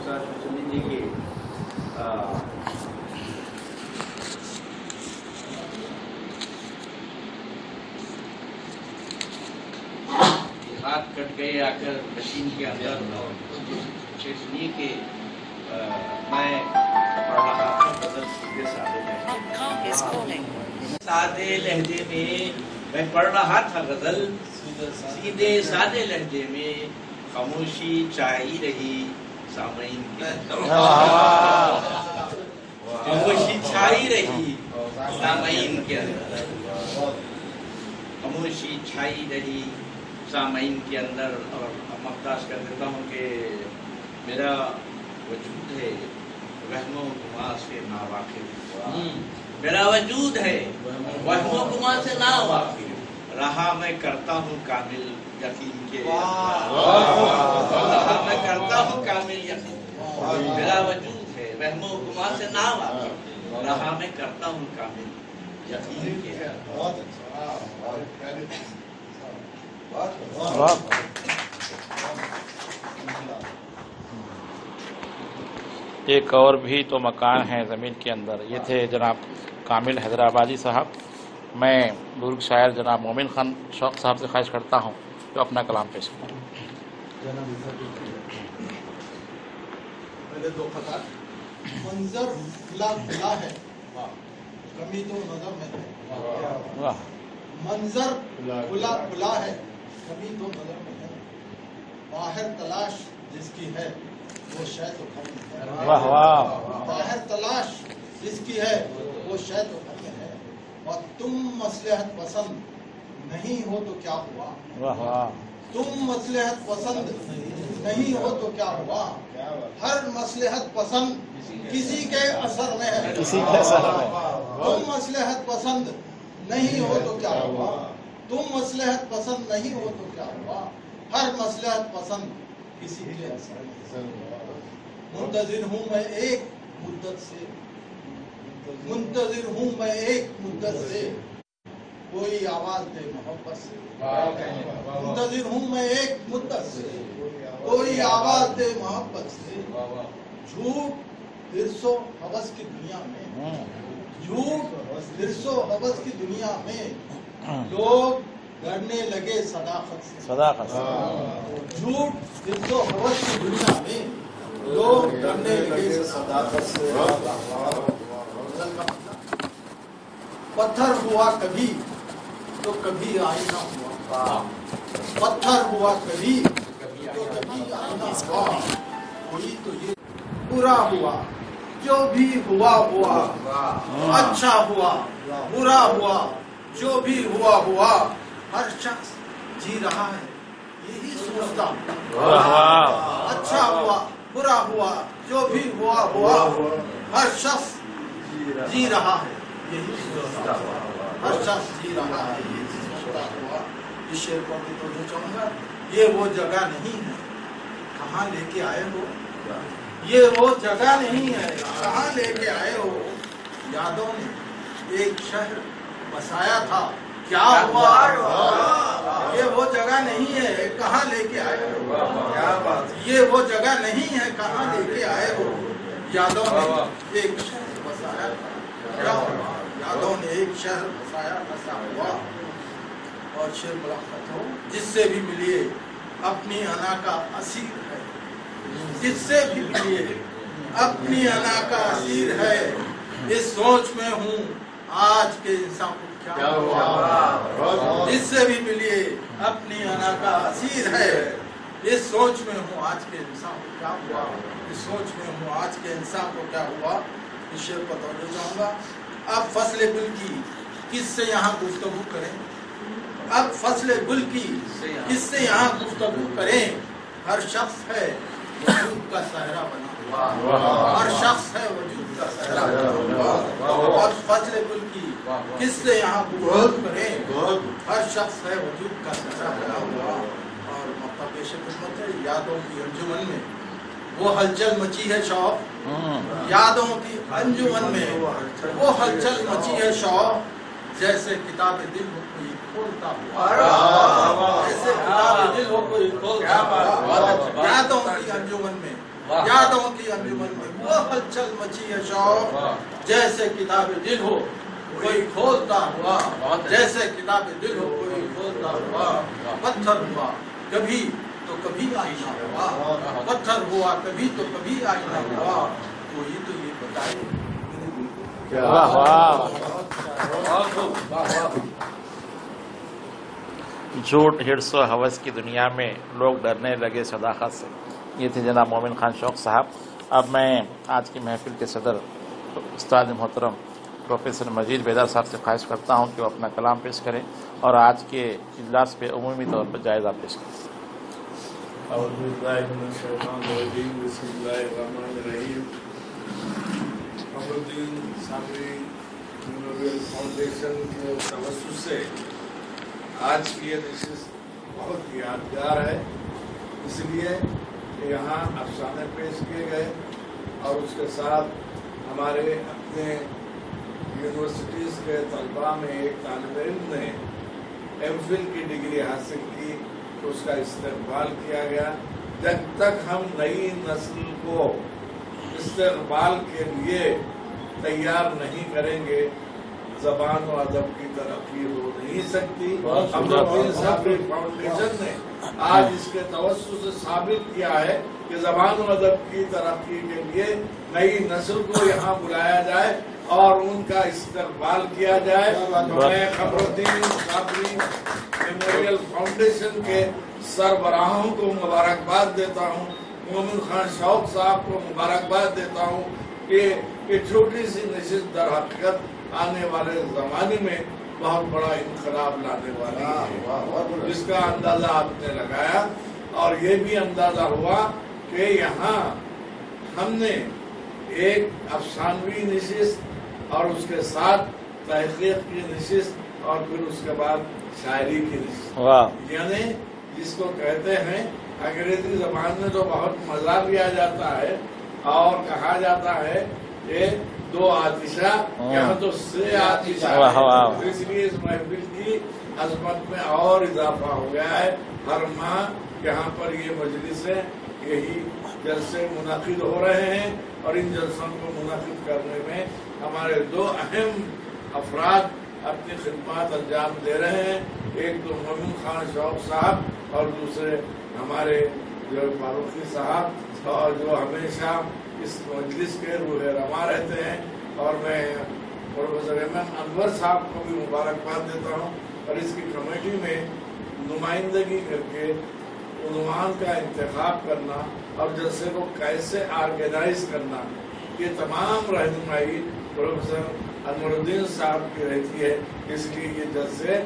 سن لیجیے کہ ہاتھ کٹ گئے آ کر مشین کے اندر، اس لیے کہ میں پڑھ رہا تھا غزل سیدھے سادے لہجے میں پڑھ رہا تھا غزل سیدھے سادے لہجے میں، خاموشی چھائی رہی سامعین کے اندر، خاموشی چھائی رہی سامعین کے اندر، خاموشی چھائی رہی سامعین کے اندر۔ اور مختص کر دیتا ہوں کہ میرا وجود ہے وہم و گما سے ناواقف، میرا وجود ہے وہم و گما سے ناواقف، رہا میں کرتا ہوں کامل یقین کے، رہا میں کرتا ہوں کامل یقین، میرا وجود ہے وہم و گما سے ناواقف، رہا میں کرتا ہوں کامل یقین کے۔
ایک اور بھی تو مکان ہے زمین کے اندر، یہ تھے جناب کامل حیدرآبادی صاحب۔ میں بزرگ شاعر جناب مومن خان شوق صاحب سے خواہش کرتا ہوں جو اپنا کلام پیش کریں۔
پہلے دو خطات، منظر کھلا کھلا ہے، کمی تو نظر میں ہے، منظر کھلا کھلا ہے، کمی تو نظر میں ہے، باہر تلاش جس کی ہے وہ شے تو گھر میں ہے،
واہ واہ،
باہر تلاش جس کی ہے وہ شے تو گھر میں ہے، اور تم مصلحت پسند نہیں ہو تو کیا ہوا،
واہ واہ،
تم مصلحت پسند نہیں ہو تو کیا ہوا، ہر مصلحت پسند کسی کے اثر میں ہے،
کسی کے اثر میں،
تم مصلحت پسند نہیں ہو تو کیا ہوا، تم مصلحت پسند نہیں ہو تو کیا ہوا، ہر مصلحت پسند کسی کے اثر میں، منتظر ہوں میں ایک مدت سے، منتظر ہوں میں ایک مدت سے، کوئی آواز دے محبت سے، منتظر ہوں میں ایک مدت سے، کوئی آواز دے محبت سے، جھوٹ حرص و ہوس کی دنیا میں، جھوٹ حرص و ہوس کی دنیا میں لوگ ڈرنے لگے صداقت سے،
صداقت سے،
جھوٹ حرص و ہوس کی دنیا میں لوگ ڈرنے لگے صداقت سے۔ پتھر ہوا کبھی تو کبھی آئینہ ہوا، پتھر ہوا کبھی تو کبھی آئینہ ہوا، کوئی تو یہ برا ہوا جو بھی ہوا ہوا، اچھا ہوا برا ہوا جو بھی ہوا ہوا، ہر شخص جی رہا ہے یہی سوچتا، اچھا ہوا برا ہوا جو بھی ہوا ہوا، ہر شخص جی رہا ہے یہی سوچتا ہوا، ہر شخص جی رہا ہے یہی سوچتا ہوا۔ اس شعر کو بھی توجہ چاہوں گا، یہ وہ جگہ نہیں ہے کہاں لے کے آئے ہو، یہ وہ جگہ نہیں ہے کہاں لے کے آئے ہو، یادوں نے ایک شہر بسایا تھا کیا ہوا، یہ وہ جگہ نہیں ہے کہاں لے کے آئے ہو، کیا بات، یہ وہ جگہ نہیں ہے کہاں لے کے آئے ہو، یادوں نے ایک شہر بسایا تھا کیا ہوا، یادوں نے ایک شہر بسایا بسا ہوا۔ اور شعر ملاقات ہو جس سے بھی ملیے
अपनी अना का असीर है, जिससे भी मिलिए अपनी अना का असीर है। इस सोच में हूँ आज के इंसान को क्या हुआ, जिससे भी मिलिए अपनी अना का असीर है। इस सोच में हूँ आज के इंसान को क्या हुआ, इस सोच में हूँ आज के इंसान को क्या हुआ। इस शेर पर तवज्जो चाहूँगा। अब फसले गुल की किससे यहाँ गुफ्तगू करें, अब फसले गुल की किससे यहाँ गुफ्तगू करें। हर शख्स है वजूद का सहरा बना हुआ, हर शख्स है वजूद का सहरा बना हुआ। और फसले गुल की किससे यहाँ गुफ्तगू करें, हर शख्स है वजूद का सहरा बना हुआ। और मौका पेश खिदमत है, यादों की अंजुमन में वो हलचल मची है शौक, यादों की अंजुमन में वो हलचल मची है शौक। जैसे किताब दिल हो कोई खोलता हुआ, जैसे किताब दिल हो कोई खोलता हुआ। यादों की अंजुमन में, यादों की अंजुमन में वो हलचल मची है शौक। जैसे किताब दिल हो कोई खोलता हुआ, जैसे किताब दिल हो कोई खोलता हुआ। पत्थर हुआ कभी तो कभी आईना हुआ, पत्थर हुआ कभी तो कभी आईना हुआ। कोई तो ये बताए।
झूठ, हिर्स और हवस की दुनिया में लोग डरने लगे सदाकत से। ये थे जनाब मोमिन खान शौक साहब। अब मैं आज की महफिल के सदर उस्ताद मोहतरम प्रोफेसर मजीद बेदार साहब से ख्वाहिश करता हूँ कि वो अपना कलाम पेश करें और आज के इजलास पे उमूमी तौर पर जायज़ा पेश करें।
कमरुद्दीन साबरी मेमोरियल फाउंडेशन के तवज्जुह से आज की ये नशिस्त बहुत यादगार है, इसलिए कि यहाँ अफसाने पेश किए गए और उसके साथ हमारे अपने यूनिवर्सिटीज़ के तलबा में एक तालिब इल्म ने एमफिल की डिग्री हासिल की, तो उसका इस्तेमाल किया गया। जब तक हम नई नस्ल को इस्तेमाल के लिए तैयार नहीं करेंगे, ज़बान और अदब की तरक्की हो नहीं सकती। कमरुद्दीन साबरी फाउंडेशन ने आज इसके तवज्जुह से साबित किया है कि ज़बान और अदब की तरक्की के लिए नई नस्ल को यहाँ बुलाया जाए और उनका इस्तेमाल किया जाए। मैं कमरुद्दीन साबरी मेमोरियल फाउंडेशन के सरबराहों को मुबारकबाद देता हूँ, मोमिन खान शौक साहब को मुबारकबाद देता हूँ कि छोटी सी नशिस्त दर हकीकत आने वाले ज़माने में बहुत बड़ा इनकलाब लाने वाली है, जिसका अंदाज़ा आपने लगाया। और ये भी अंदाज़ा हुआ कि यहाँ हमने एक अफसानवी नशिस्त और उसके साथ तहक़ीक़ की नशिस्त और फिर उसके बाद शायरी की नशिस्त, यानी जिसको कहते हैं अंग्रेजी ज़बान में तो बहुत मज़ा लिया जाता है और कहा जाता है कि दो आतिशा, यहाँ तो से आतिशा है। इसलिए इस महफिल की अजमत में और इजाफा हो गया है। हर माह यहाँ पर ये मजलिसें, यही जलसे मुनाकिद हो रहे हैं और इन जलसों को मुनाकिद करने में हमारे दो अहम अफराद अपनी खिदमत अंजाम दे रहे हैं। एक तो मोमिन खान शौक साहब और दूसरे हमारे जो फारूकी साहब, और जो हमेशा इस मजलिस के रूह रमा रहते हैं। और मैं प्रोफेसर एमएम अनवर साहब को भी मुबारकबाद देता हूँ और इसकी कमेटी में नुमाइंदगी करके उन्वान का इंतखाब करना और जलसे को कैसे ऑर्गेनाइज करना, ये तमाम रहनुमाई प्रोफेसर अनवरुद्दीन साहब की रहती है। इसलिए ये जलसे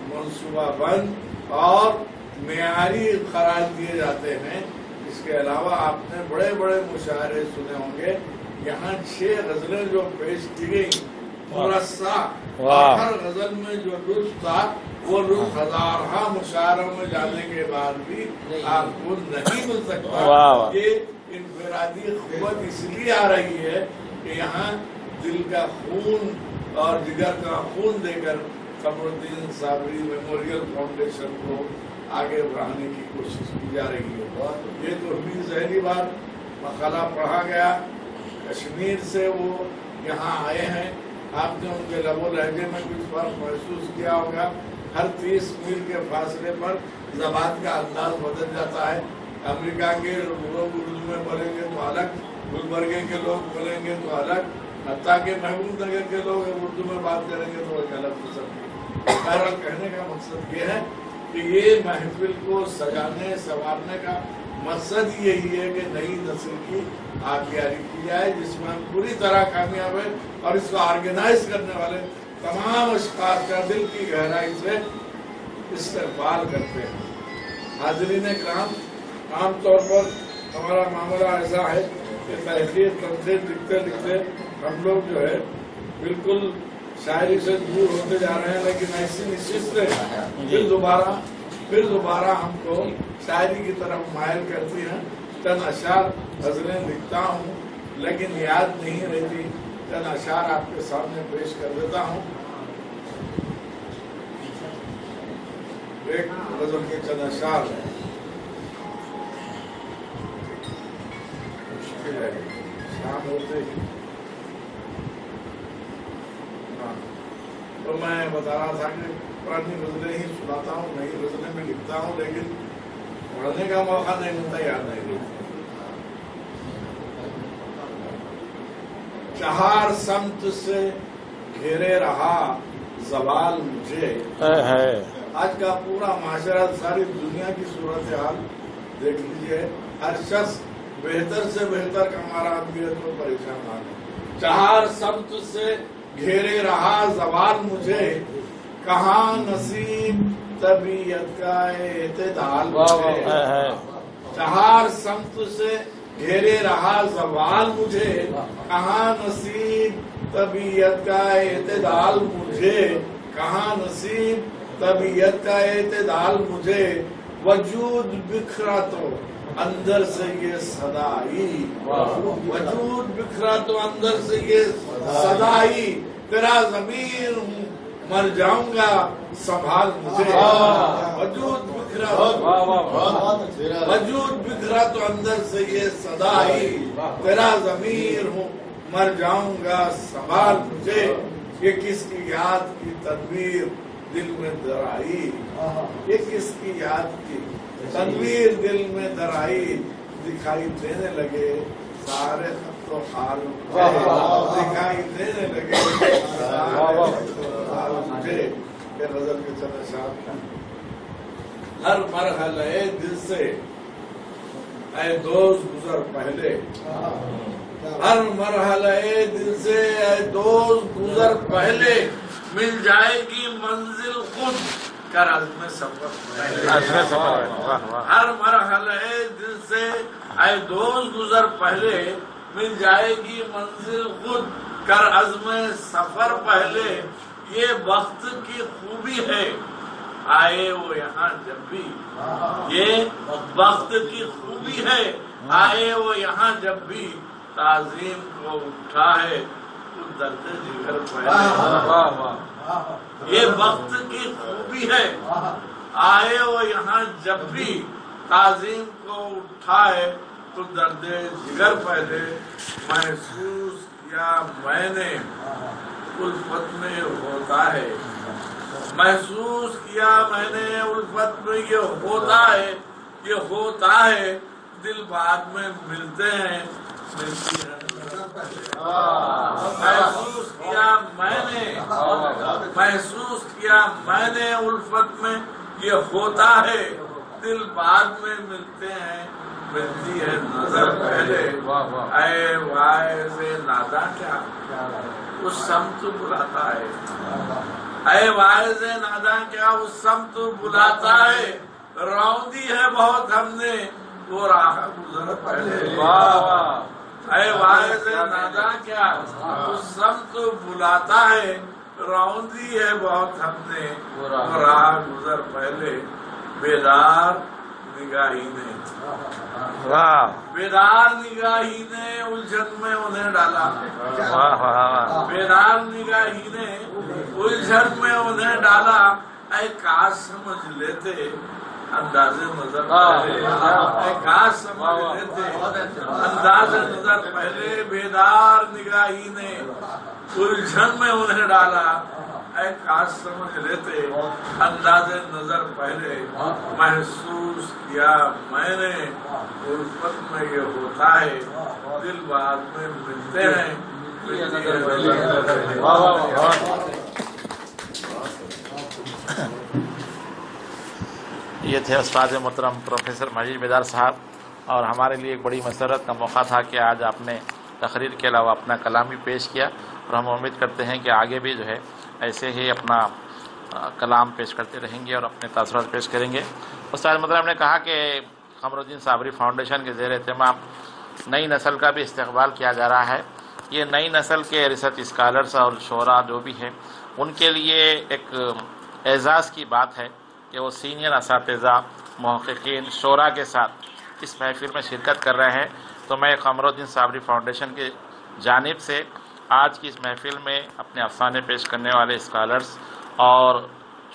मनसूबाबंद और मेयारी करार दिए जाते हैं। इसके अलावा आपने बड़े बड़े मुशायरे सुने होंगे। यहाँ 6 गजलें जो पेश की गई, मुरस्सा, हर गजल में जो लुत्फ था वो लुत्फ हजारहा मुशायरों में जाने के बाद भी आपको नहीं मिल सकता। ये इनफरादी क़ुव्वत इसलिए आ रही है कि यहाँ दिल का खून और जिगर का खून देकर कमरुद्दीन साबरी मेमोरियल फाउंडेशन को आगे बढ़ाने की कोशिश की जा रही है। ये तो भी ज़हरी बात, मकाला पढ़ा गया, कश्मीर से वो यहाँ आए हैं। आपने उनके लबो लहजे में कुछ फर्क महसूस किया होगा।
हर 30 मील के फासले पर जबान का अंदाज बदल जाता है। अमेरिका के लोग उर्दू में बोलेंगे तो अलग, गुलबर्गे के लोग बोलेंगे तो अलग, हत्ता के महबूब नगर के लोग उर्दू में बात करेंगे तो एक अलग किस्म की। बहरहाल कहने का मकसद ये है कि ये महफिल को सजाने संवारने का मकसद यही है कि नई नस्ल की आगियारी की जाए, जिसमें हम पूरी तरह कामयाब है और इसको ऑर्गेनाइज करने वाले तमाम अशखास का दिल की गहराई से इस्तेमाल करते हैं। हाज़रीन किराम, आमतौर पर हमारा मामला ऐसा है कि तहरीर तंजीर लिखते लिखते हम लोग जो है बिल्कुल शायरी से दूर होते जा रहे हैं, लेकिन ऐसी निश्चित से फिर दोबारा हमको शायरी की तरफ मायल करती हैं। चंद अशार गज़लें लिखता हूँ लेकिन याद नहीं रहती, चंद अशार आपके सामने पेश कर देता हूँ। एक गज़ल के चंद अशार मुश्किल है, शाम होते ही तो मैं बता रहा था कि पुरानी गज़लें ही सुनाता हूँ, नई गज़लें में लिखता हूँ, लेकिन पढ़ने का मौका नहीं मिलता, याद नहीं रहता। चार समत से घेरे रहा ज़वाल मुझे। आज का पूरा माशरा, सारी दुनिया की सूरत हाल देख लीजिए। हर शख्स बेहतर से बेहतर कमा रहा है तो परेशान है। चार समत से घेरे रहा ज़वाल मुझे, कहाँ नसीब तबीयत का एतदाल मुझे। चार समत से घेरे रहा ज़वाल मुझे, कहाँ नसीब तबीयत का एतदाल मुझे, कहाँ नसीब तबीयत का एतदाल मुझे। वजूद बिखरा तो अंदर से ये सदाई, वजूद बिखरा तो अंदर से ये सदाई, तेरा ज़मीर हूँ मर जाऊंगा संभाल मुझे। वजूद बिखरा तो अंदर से ये सदाई, तेरा ज़मीर हूँ मर जाऊंगा संभाल मुझे। ये किसकी याद की तदबीर दिल में दराई, ये किसकी याद की तनवीर दिल में दराई। दिखाई देने लगे सारे तो हाल दिखाई देने लगे सारे मुझे। ये गज़ल के चंद अशार। हर मरहले दिल से ऐ दोस्त गुजर पहले, हर मरहले दिल से ऐ दोस्त गुजर पहले, मिल जाएगी मंजिल खुद कर अज़्म सफर पहले। हर मरहले दिल से ऐ दोस्त गुजर पहले, मिल जाएगी मंजिल खुद कर अज़्म सफर पहले। ये वक्त की खूबी है आए वो यहाँ जब भी, ये वक्त की खूबी है आए वो यहाँ जब भी, ताज़ीम को उठा है तो दर्द जिगर पहले। ये वक्त की खूबी है आए वो यहाँ जब भी, ताज़ीम को उठा है तो दर्द जिगर पहले। महसूस किया मैंने उल्फत में होता है, महसूस किया मैंने उल्फत में ये होता है, ये होता है दिल बाद में मिलते हैं मिलती है। महसूस किया मैंने उल्फत में ये होता है, दिल बाद में मिलते हैं मिलती है नजर पहले। ऐ वाए से नादा क्या उस समत बुलाता है, ऐ वाए से नादा क्या उस समत बुलाता है। रौंदी है बहुत हमने वो राह गुजर पहले। ऐ वाए से नादा क्या उस समत बुलाता है, रौंदी है बहुत हमने वो राह गुजर पहले। बेदार निगाही ने, बेदार निगाही ने उलझन में उन्हें डाला, बेदार निगाही ने उलझन में उन्हें डाला। ऐ काश समझ लेते अंदाज़े नजर पहले, ऐ काश समझ लेते अंदाज़े नजर पहले। बेदार निगाही ने उलझन में उन्हें डाला, एक आज समझ लेते, अंदाजे नजर पहले महसूस किया मैंने, उल्फत में ये होता है, दिल बाद में मिलते हैं।
ये थे उस्ताद मोहतरम प्रोफेसर मजीद बेदार साहब, और हमारे लिए एक बड़ी मसरत का मौका था कि आज आपने तकरीर के अलावा अपना कलाम भी पेश किया, और हम उम्मीद करते हैं कि आगे भी जो है ऐसे ही अपना कलाम पेश करते रहेंगे और अपने तासुरात पेश करेंगे। उस्ताद मोहतरम ने कहा कि कमरुद्दीन साबरी फाउंडेशन के ज़ेर एहतमाम नई नस्ल का भी इस्तकबाल किया जा रहा है। ये नई नस्ल के रिसर्च स्कॉलर्स और शोरा जो भी हैं, उनके लिए एक एजाज़ की बात है कि वो सीनियर असातिज़ा मुहक़्क़ीन शोरा के साथ इस महफिल में शिरकत कर रहे हैं। तो मैं कमरुद्दीन साबरी फाउंडेशन की जानिब से आज की इस महफिल में अपने अफसाने पेश करने वाले स्कॉलर्स और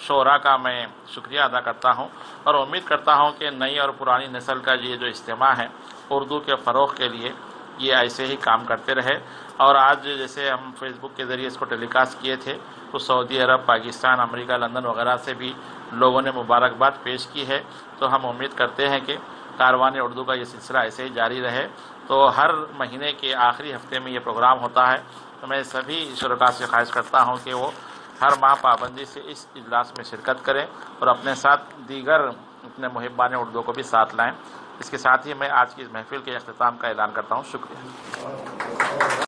शोरा का मैं शुक्रिया अदा करता हूं, और उम्मीद करता हूं कि नई और पुरानी नस्ल का ये जो इज्तिमा है उर्दू के फ़रोग़ के लिए ये ऐसे ही काम करते रहे। और आज जैसे हम फेसबुक के ज़रिए इसको टेलीकास्ट किए थे, तो सऊदी अरब, पाकिस्तान, अमेरिका, लंदन वगैरह से भी लोगों ने मुबारकबाद पेश की है। तो हम उम्मीद करते हैं कि कारवान उर्दू का ये सिलसिला ऐसे ही जारी रहे। तो हर महीने के आखिरी हफ्ते में ये प्रोग्राम होता है। तो मैं सभी शुरका से ख्वाहिश करता हूँ कि वो हर माह पाबंदी से इस इजलास में शिरकत करें और अपने साथ दीगर अपने मुहिब्बान उर्दू को भी साथ लाएँ। इसके साथ ही मैं आज की इस महफिल के अख्तिताम का ऐलान करता हूँ। शुक्रिया।